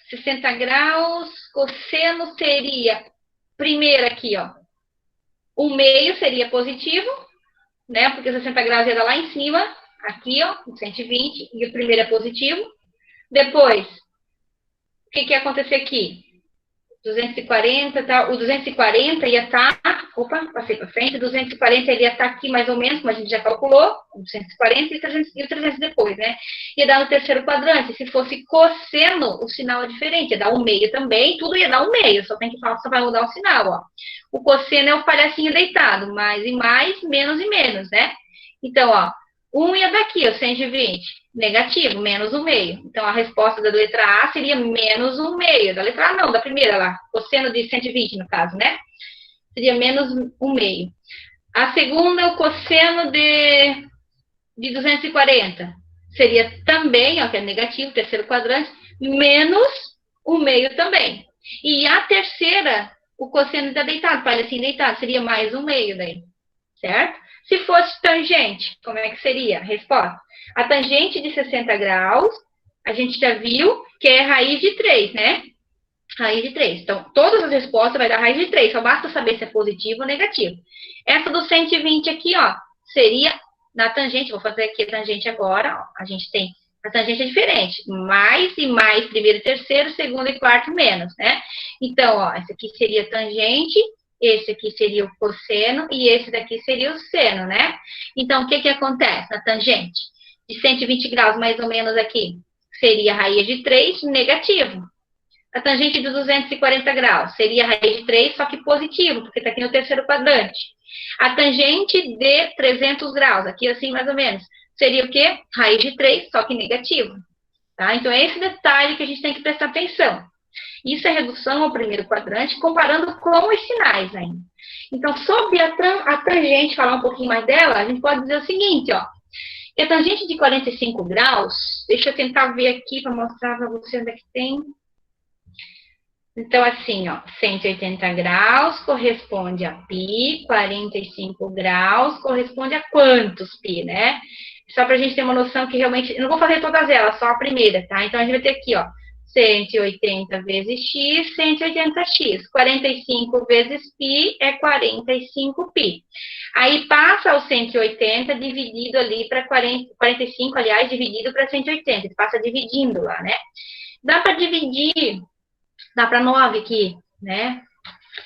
60 graus, cosseno seria... Primeiro aqui, ó. 1/2 seria positivo, né? Porque 60 graus ia dar lá em cima. Aqui, ó, 120, e o primeiro é positivo. Depois, o que ia acontecer aqui? 240, tá? O 240 ia estar... Opa, passei para frente. 240 ele ia estar aqui mais ou menos, como a gente já calculou. 240 e o 300 depois, né? Ia dar no terceiro quadrante. Se fosse cosseno, o sinal é diferente. Ia dar 1/2 também, tudo ia dar 1/2. Só tem que falar, só vai mudar o sinal, ó. O cosseno é o palhacinho deitado. Mais e mais, menos e menos, né? Então, ó. 1 ia daqui, ó, 120. Negativo, menos 1/2. Então, a resposta da letra A seria menos 1/2. Da letra A não, da primeira lá. Cosseno de 120, no caso, né? Seria menos 1/2. A segunda é o cosseno de 240. Seria também, ó, que é negativo, terceiro quadrante, menos 1/2 também. E a terceira, o cosseno da deitado, palhacinho deitado, seria mais 1/2 daí. Certo? Se fosse tangente, como é que seria a resposta? A tangente de 60 graus, a gente já viu que é raiz de 3, né? Raiz de 3. Então, todas as respostas vai dar raiz de 3, só basta saber se é positivo ou negativo. Essa do 120 aqui, ó, seria na tangente, vou fazer aqui a tangente agora, ó, a gente tem, a tangente é diferente, mais e mais, primeiro e terceiro, segundo e quarto menos, né? Então, ó, esse aqui seria a tangente, esse aqui seria o cosseno e esse daqui seria o seno, né? Então, o que que acontece na tangente? De 120 graus, mais ou menos aqui, seria a raiz de 3, negativo. A tangente de 240 graus seria a raiz de 3, só que positivo, porque está aqui no terceiro quadrante. A tangente de 300 graus, aqui assim mais ou menos, seria o quê? Raiz de 3, só que negativo. Tá? Então, é esse detalhe que a gente tem que prestar atenção. Isso é redução ao primeiro quadrante, comparando com os sinais ainda. Então, sobre a tangente, falar um pouquinho mais dela, a gente pode dizer o seguinte, ó. Que a tangente de 45 graus, deixa eu tentar ver aqui para mostrar para você onde é que tem. Então, assim, ó, 180 graus corresponde a π, 45 graus corresponde a quantos π, né? Só para a gente ter uma noção que realmente... Eu não vou fazer todas elas, só a primeira, tá? Então, a gente vai ter aqui, ó, 180 vezes x, 180x. 45 vezes π é 45π. Aí, passa o 180 dividido ali para 45, aliás, dividido para 180. Ele passa dividindo lá, né? Dá para dividir... Dá para 9 aqui, né?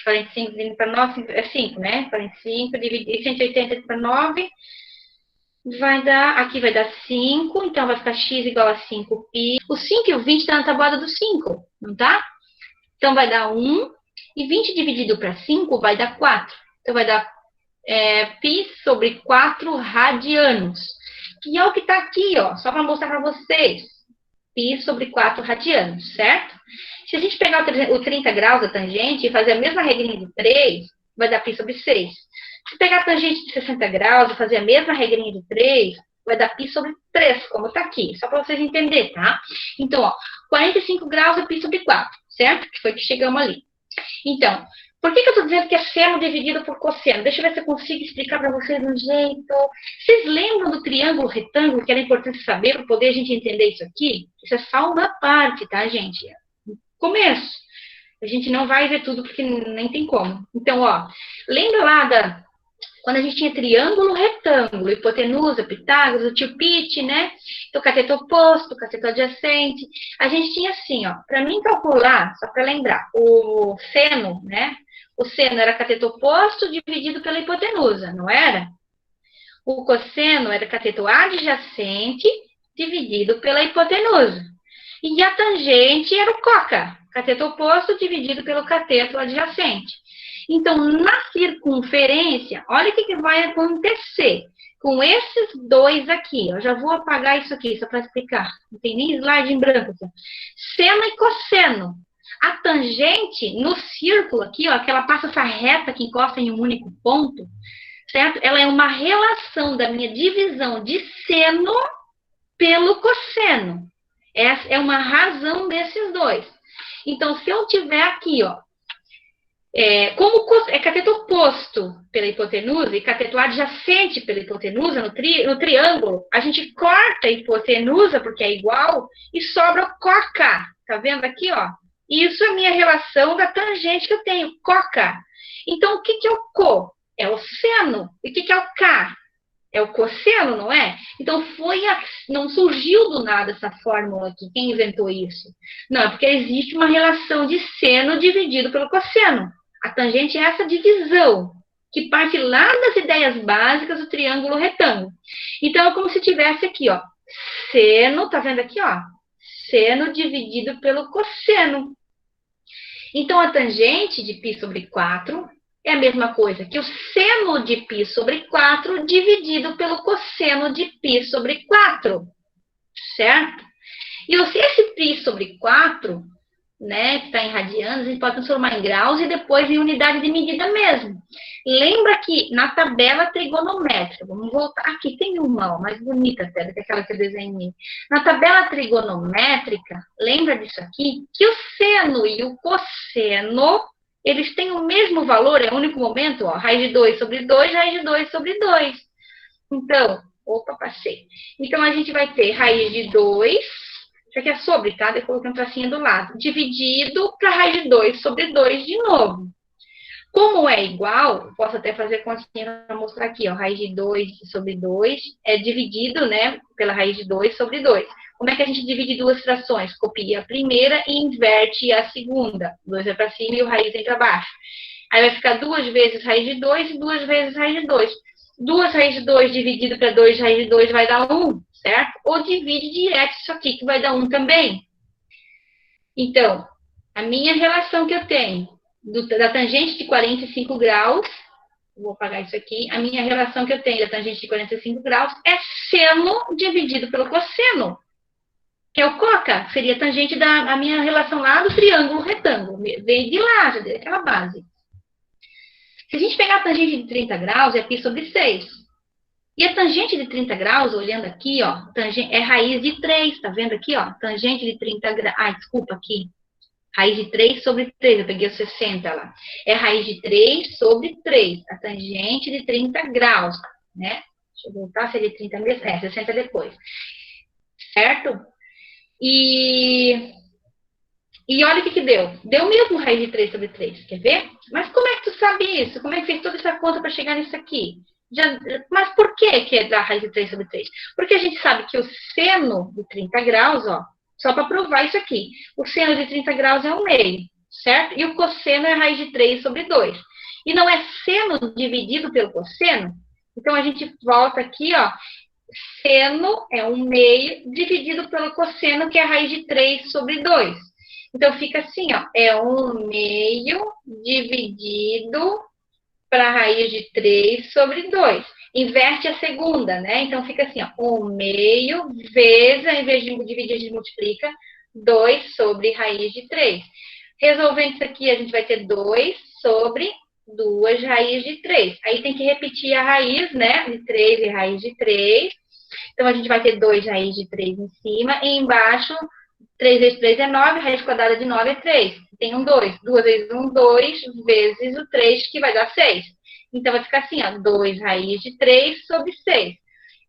45 dividido para 9 é 5, né? 45 dividido 180 para 9 vai dar, aqui vai dar 5, então vai ficar x igual a 5π. O 5 e o 20 está na tabuada do 5, não tá? Então vai dar 1, e 20 dividido para 5 vai dar 4. Então vai dar π sobre 4 radianos. Que é o que está aqui, ó, só para mostrar para vocês. Π sobre 4 radianos, certo? Se a gente pegar o 30 graus da tangente e fazer a mesma regrinha de 3, vai dar π sobre 6. Se pegar a tangente de 60 graus e fazer a mesma regrinha de 3, vai dar π sobre 3, como está aqui. Só para vocês entenderem, tá? Então, ó, 45 graus é π sobre 4, certo? Que foi que chegamos ali. Então, por que eu estou dizendo que é seno dividido por cosseno? Deixa eu ver se eu consigo explicar para vocês de um jeito. Vocês lembram do triângulo retângulo, que era importante saber para poder a gente entender isso aqui? Isso é só uma parte, tá, gente? Começo. A gente não vai ver tudo porque nem tem como. Então, ó, lembra lá quando a gente tinha triângulo, retângulo, hipotenusa, Pitágoras, o tio Pit, né? Então, cateto oposto, cateto adjacente. A gente tinha assim, ó, para mim calcular, só para lembrar, o seno, né? O seno era cateto oposto dividido pela hipotenusa, não era? O cosseno era cateto adjacente dividido pela hipotenusa. E a tangente era o coca, cateto oposto dividido pelo cateto adjacente. Então, na circunferência, olha o que vai acontecer com esses dois aqui. Eu já vou apagar isso aqui, só para explicar. Não tem nem slide em branco. Assim. Seno e cosseno. A tangente, no círculo aqui, ó, que ela passa essa reta que encosta em um único ponto, certo? Ela é uma relação da minha divisão de seno pelo cosseno. Essa é uma razão desses dois. Então, se eu tiver aqui, ó, como é cateto oposto pela hipotenusa e cateto adjacente pela hipotenusa no triângulo, a gente corta a hipotenusa, porque é igual, e sobra o coca. Tá vendo aqui, ó? Isso é a minha relação da tangente que eu tenho, coca. Então, o que é o co? É o seno. E o que é o k? É o cosseno, não é? Então, não surgiu do nada essa fórmula aqui. Quem inventou isso? Não, é porque existe uma relação de seno dividido pelo cosseno. A tangente é essa divisão, que parte lá das ideias básicas do triângulo retângulo. Então, é como se tivesse aqui, ó, seno, tá vendo aqui, ó? Seno dividido pelo cosseno. Então, a tangente de π sobre 4 é a mesma coisa que o seno de π sobre 4 dividido pelo cosseno de π sobre 4, certo? E esse π sobre 4, né, que está em radianos, a gente pode transformar em graus e depois em unidade de medida mesmo. Lembra que na tabela trigonométrica, vamos voltar, aqui tem uma, ó, mais bonita até, do que aquela que eu desenhei. Na tabela trigonométrica, lembra disso aqui? Que o seno e o cosseno, eles têm o mesmo valor, é o único momento, ó, raiz de 2 sobre 2, raiz de 2 sobre 2. Então, opa, passei. Então, a gente vai ter raiz de 2, isso aqui é sobre, tá? Depois eu coloquei um tracinho do lado. Dividido para raiz de 2 sobre 2 de novo. Como é igual, posso até fazer continha para mostrar aqui, ó, raiz de 2 sobre 2 é dividido, né, pela raiz de 2 sobre 2. Como é que a gente divide duas frações? Copia a primeira e inverte a segunda. 2 vai para cima e o raiz vem para baixo. Aí vai ficar 2 vezes raiz de 2 e 2 vezes raiz de 2. 2 raiz de 2 dividido para 2 raiz de 2 vai dar 1, certo? Ou divide direto isso aqui, que vai dar 1 também. Então, a minha relação que eu tenho da tangente de 45 graus, vou apagar isso aqui, a minha relação que eu tenho da tangente de 45 graus é seno dividido pelo cosseno, que é o coca, seria a tangente da minha relação lá do triângulo retângulo, vem de lá, já daquela base. Se a gente pegar a tangente de 30 graus, é π sobre 6. E a tangente de 30 graus, olhando aqui, ó, é raiz de 3, tá vendo aqui, ó? Tangente de 30 graus, desculpa, aqui. Raiz de 3 sobre 3, eu peguei o 60 lá. É raiz de 3 sobre 3, a tangente de 30 graus, né? Deixa eu voltar, seria 30 mesmo? 60 depois. Certo? E olha o que deu. Deu mesmo raiz de 3 sobre 3, quer ver? Mas como é que tu sabe isso? Como é que fez toda essa conta para chegar nisso aqui? Mas por que é da raiz de 3 sobre 3? Porque a gente sabe que o seno de 30 graus, ó, só para provar isso aqui, o seno de 30 graus é 1/2, certo? E o cosseno é raiz de 3 sobre 2. E não é seno dividido pelo cosseno? Então, a gente volta aqui, ó, seno é 1/2 dividido pelo cosseno, que é raiz de 3 sobre 2. Então, fica assim, ó, é 1/2 dividido para a raiz de 3 sobre 2. Inverte a segunda, né? Então, fica assim, ó, 1/2 vezes, ao invés de dividir, a gente multiplica, 2 sobre raiz de 3. Resolvendo isso aqui, a gente vai ter 2 sobre 2 raiz de 3. Aí tem que repetir a raiz, né? De 3 e raiz de 3. Então, a gente vai ter 2 raiz de 3 em cima e embaixo, 3 vezes 3 é 9, raiz quadrada de 9 é 3. Tem um 2. 2 vezes 1, 2, vezes o 3, que vai dar 6. Então, vai ficar assim, ó, 2 raiz de 3 sobre 6.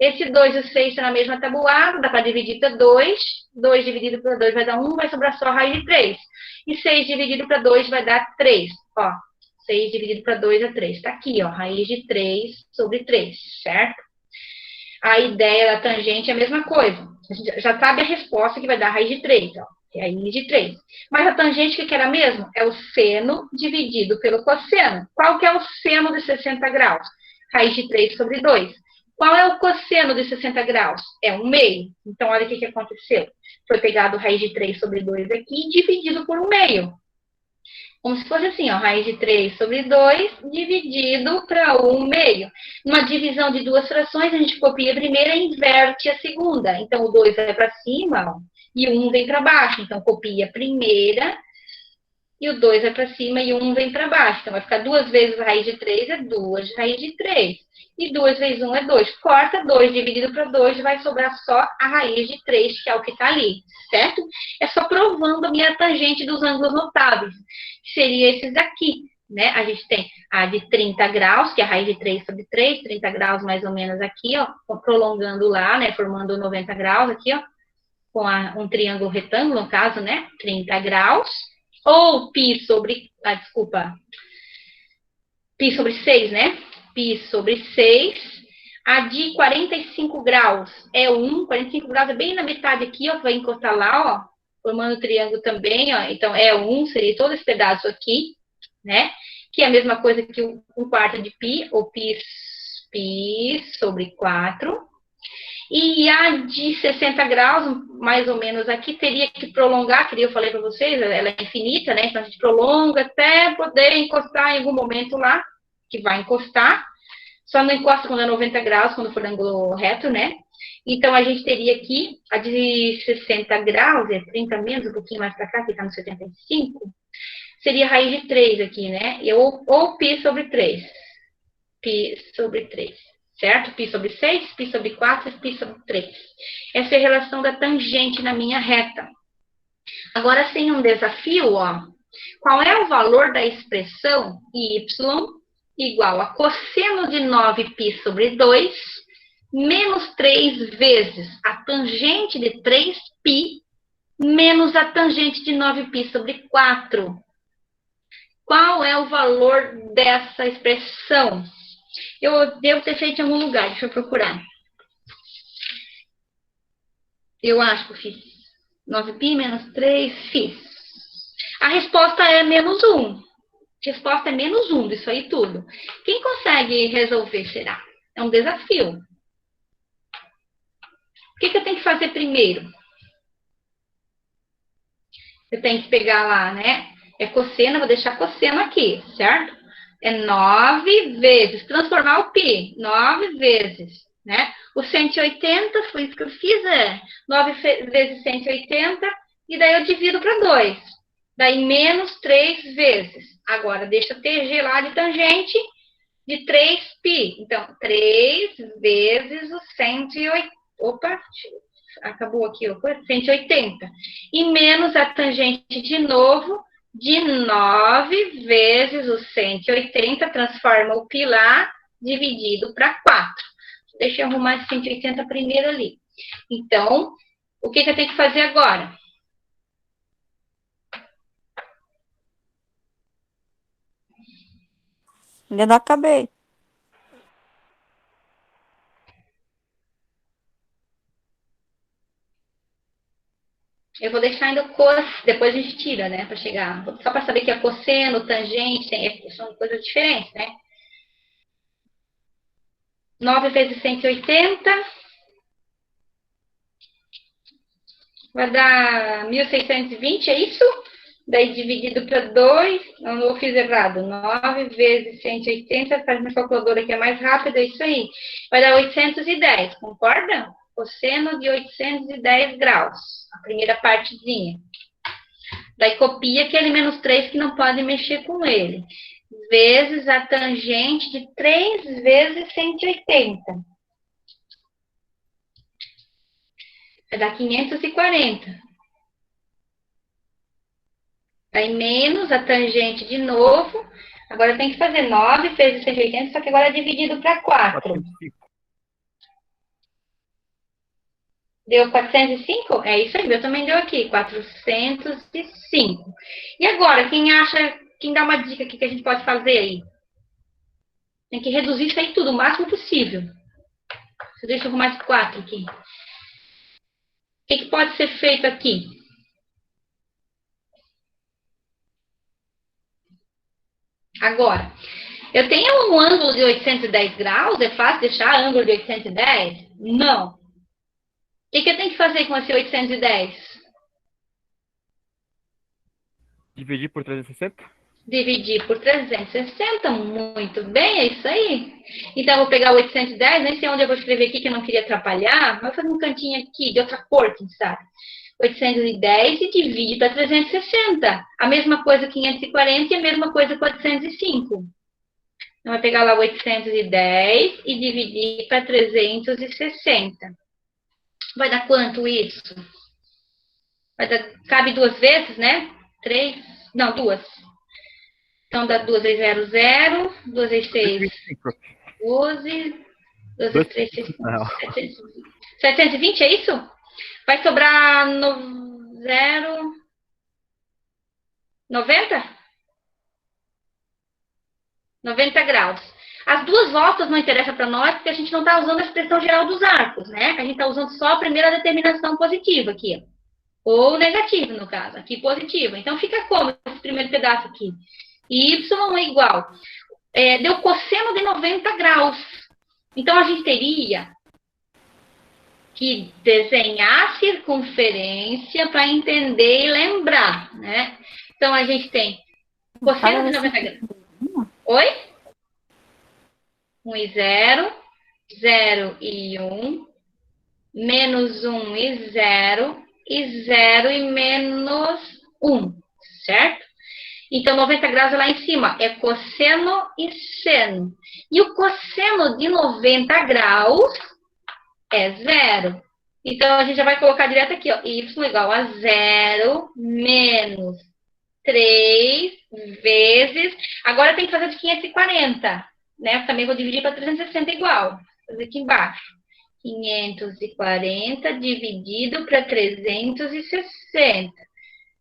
Esse 2 e o 6 estão na mesma tabuada, dá para dividir para 2. 2 dividido para 2 vai dar 1, vai sobrar só a raiz de 3. E 6 dividido para 2 vai dar 3. Ó, 6 dividido para 2 é 3. Está aqui, ó, raiz de 3 sobre 3, certo? A ideia da tangente é a mesma coisa. A gente já sabe a resposta que vai dar raiz de 3, ó. É a raiz de 3. Mas a tangente, que era mesmo? É o seno dividido pelo cosseno. Qual que é o seno de 60 graus? Raiz de 3 sobre 2. Qual é o cosseno de 60 graus? É 1/2. Então, olha o que aconteceu. Foi pegado raiz de 3 sobre 2 aqui e dividido por 1/2. Como se fosse assim, ó, raiz de 3 sobre 2 dividido para 1/2. Uma divisão de duas frações, a gente copia a primeira e inverte a segunda. Então, o 2 vai para cima, ó, e o 1 vem para baixo. Então, copia a primeira, e o 2 vai para cima e o 1 vem para baixo. Então, vai ficar 2 vezes raiz de 3 é 2 raiz de 3. E 2 vezes 1 é 2. Corta, 2 dividido para 2, vai sobrar só a raiz de 3, que é o que está ali, certo? É só provando a minha tangente dos ângulos notáveis, que seria esses daqui, né? A gente tem a de 30 graus, que é a raiz de 3 sobre 3, 30 graus mais ou menos aqui, ó, prolongando lá, né? Formando 90 graus aqui, ó, com um triângulo retângulo, no caso, né? 30 graus. Ou π sobre, π sobre 6, né? Π sobre 6. A de 45 graus é 1. 45 graus é bem na metade aqui, ó. Vai encostar lá, ó. Formando o triângulo também, ó. Então, é 1, seria todo esse pedaço aqui, né? Que é a mesma coisa que 1/4 de π, ou π sobre 4. E a de 60 graus, mais ou menos aqui, teria que prolongar, que eu falei para vocês, ela é infinita, né? Então, a gente prolonga até poder encostar em algum momento lá, que vai encostar. Só não encosta quando é 90 graus, quando for ângulo reto, né? Então, a gente teria aqui a de 60 graus, é 30 menos, um pouquinho mais para cá, que está no 75. Seria a raiz de 3 aqui, né? Ou π sobre 3. π sobre 3. Certo? Π sobre 6, π sobre 4 e π sobre 3. Essa é a relação da tangente na minha reta. Agora, tem um desafio, ó. Qual é o valor da expressão y igual a cosseno de 9π sobre 2 menos 3 vezes a tangente de 3π menos a tangente de 9π sobre 4? Qual é o valor dessa expressão? Eu devo ter feito em algum lugar, deixa eu procurar. Eu acho que eu fiz 9π menos 3, fiz. A resposta é menos 1. A resposta é menos 1 disso aí tudo. Quem consegue resolver, será? É um desafio. O que eu tenho que fazer primeiro? Eu tenho que pegar lá, né? É cosseno, vou deixar cosseno aqui, certo? É 9 vezes, transformar o π, 9 vezes, né? O 180, foi isso que eu fiz, 9 vezes 180, e daí eu divido para 2. Daí menos 3 vezes. Agora, deixa eu TG lá de tangente de 3π. Então, 3 vezes o 180. Opa, acabou aqui, 180. E menos a tangente de novo de 9 vezes o 180, transforma o π lá, dividido para 4. Deixa eu arrumar esse 180 primeiro ali. Então, o que eu tenho que fazer agora? Ainda não acabei. Eu vou deixar ainda depois a gente tira, né, para chegar. Só para saber que é cosseno, tangente, são coisas diferentes, né? 9 vezes 180 vai dar 1620, é isso? Daí dividido para 2, não, eu fiz errado. 9 vezes 180, faz minha calculadora que é mais rápida, é isso aí. Vai dar 810, concorda? Cosseno de 810 graus, a primeira partezinha. Daí copia aquele menos 3 que não pode mexer com ele. Vezes a tangente de 3 vezes 180. Vai dar 540. Aí menos a tangente de novo. Agora tem que fazer 9 vezes 180, só que agora é dividido para 4. Deu 405? É isso aí, eu também deu aqui, 405. E agora, quem dá uma dica aqui que a gente pode fazer aí? Tem que reduzir isso aí tudo, o máximo possível. Deixa eu arrumar esse 4 aqui. O que pode ser feito aqui? Agora, eu tenho um ângulo de 810 graus, é fácil deixar ângulo de 810? Não. O que eu tenho que fazer com esse 810? Dividir por 360? Dividir por 360, muito bem, é isso aí. Então, eu vou pegar o 810, nem sei onde eu vou escrever aqui, que eu não queria atrapalhar, mas vou fazer um cantinho aqui, de outra cor, quem sabe. 810 e divide para 360. A mesma coisa 540 e a mesma coisa 405. Então, vai pegar lá o 810 e dividir para 360. Vai dar quanto isso? Cabe 2 vezes, né? 3, não, 2. Então, dá 2 vezes 0, 0. 2 vezes 6, 12. 2 vezes 3, 6, 720, é isso? Vai sobrar 0... 90? 90 graus. As duas voltas não interessam para nós, porque a gente não está usando a expressão geral dos arcos, né? A gente está usando só a primeira determinação positiva aqui. Ou negativa, no caso. Aqui positiva. Então, fica como esse primeiro pedaço aqui? Y é igual. Deu cosseno de 90 graus. Então, a gente teria que desenhar a circunferência para entender e lembrar, né? Então, a gente tem cosseno de 90 graus. Oi? 1 e 0, 0 e 1, menos 1 e 0 e menos 1, certo? Então, 90 graus é lá em cima, é cosseno e seno. E o cosseno de 90 graus é 0. Então, a gente já vai colocar direto aqui, ó, y igual a 0 menos 3 vezes... Agora tem que fazer de 540, né? Também vou dividir para 360 igual. Vou fazer aqui embaixo. 540 dividido para 360.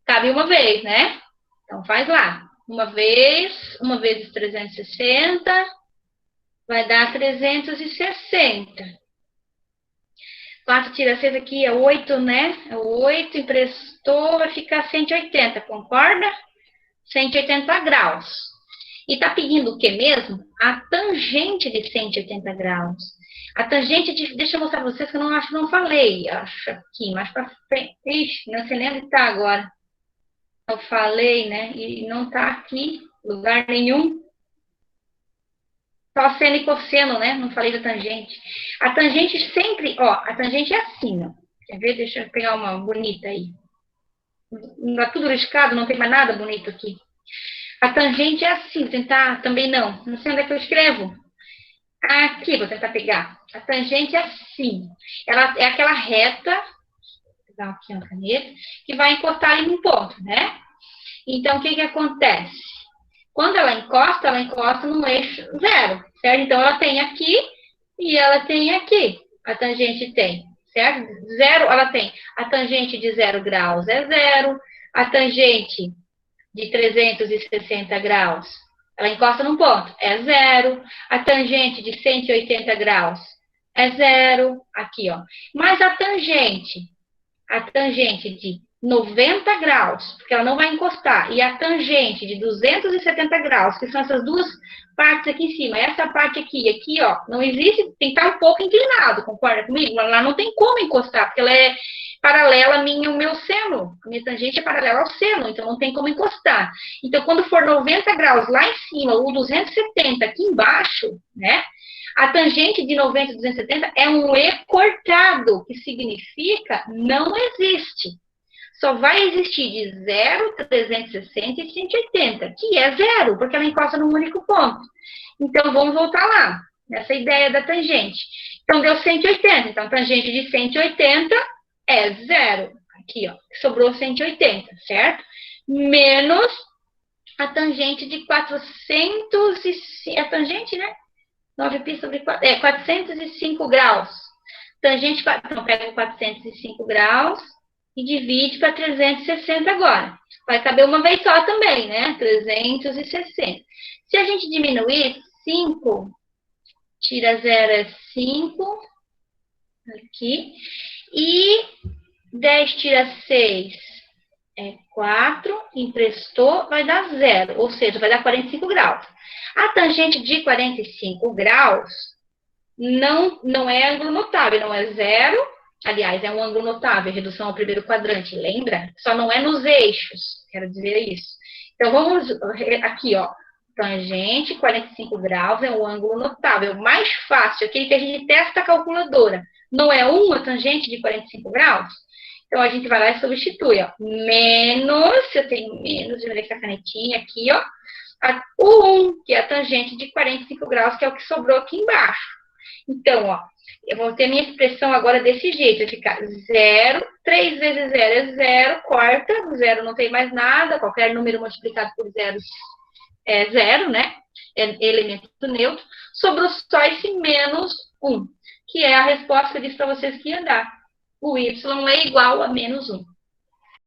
Cabe uma vez, né? Então, faz lá. Uma vezes 360, vai dar 360. 4 tira 6 aqui é 8, né? É 8, emprestou, vai ficar 180, concorda? 180 graus. E tá pedindo o que mesmo? A tangente de 180 graus. A tangente de... Deixa eu mostrar para vocês que eu acho que não falei. Acho aqui, mais para frente. Ixi, não sei nem onde tá agora. Eu falei, né? E não tá aqui, lugar nenhum. Só seno e cosseno, né? Não falei da tangente. A tangente sempre, ó, a tangente é assim, ó. Quer ver? Deixa eu pegar uma bonita aí. Não tá tudo riscado, não tem mais nada bonito aqui. A tangente é assim, vou tentar, também não. Não sei onde é que eu escrevo. Aqui, vou tentar pegar. A tangente é assim. Ela é aquela reta, vou pegar aqui uma caneta, que vai encostar ali num ponto, né? Então, o que que acontece? Quando ela encosta no eixo zero, certo? Então, ela tem aqui e ela tem aqui. A tangente tem, certo? Zero, ela tem. A tangente de 0 graus é 0. A tangente de 360 graus, ela encosta num ponto, é 0. A tangente de 180 graus é 0. Aqui, ó. Mas a tangente de 90 graus, porque ela não vai encostar, e a tangente de 270 graus, que são essas duas partes aqui em cima, essa parte aqui, ó, não existe, tem que estar um pouco inclinado, concorda comigo? Lá não tem como encostar, porque ela é paralela ao meu seno, a minha tangente é paralela ao seno, então não tem como encostar. Então, quando for 90 graus lá em cima, ou 270 aqui embaixo, né, a tangente de 90 e 270 é um E cortado, que significa não existe. Só vai existir de 0, 360 e 180, que é 0, porque ela encosta num único ponto. Então, vamos voltar lá, nessa ideia da tangente. Então, deu 180. Então, a tangente de 180 é 0. Aqui, ó, sobrou 180, certo? Menos a tangente de 405, a tangente, né? 9π sobre 4, 405 graus. Tangente, então, pega 405 graus e divide para 360 agora. Vai caber uma vez só também, né? 360. Se a gente diminuir, 5 tira 0 é 5. Aqui. E 10 tira 6 é 4. Emprestou, vai dar 0. Ou seja, vai dar 45 graus. A tangente de 45 graus não é ângulo notável, não é 0. Aliás, é um ângulo notável, redução ao primeiro quadrante, lembra? Só não é nos eixos, quero dizer isso. Então, vamos aqui, ó. Tangente, 45 graus, é um ângulo notável. Mais fácil, aquele que a gente testa a calculadora. Não é 1 a tangente de 45 graus? Então, a gente vai lá e substitui, ó. Menos, eu tenho menos, eu com a canetinha aqui, ó. O 1, que é a tangente de 45 graus, que é o que sobrou aqui embaixo. Então, ó. Eu vou ter minha expressão agora desse jeito, vai ficar 0, 3 vezes 0 é 0, corta, o 0 não tem mais nada, qualquer número multiplicado por 0 é 0, né? É elemento neutro. Sobrou só esse menos 1, que é a resposta que eu disse para vocês que ia dar. O y é igual a menos 1.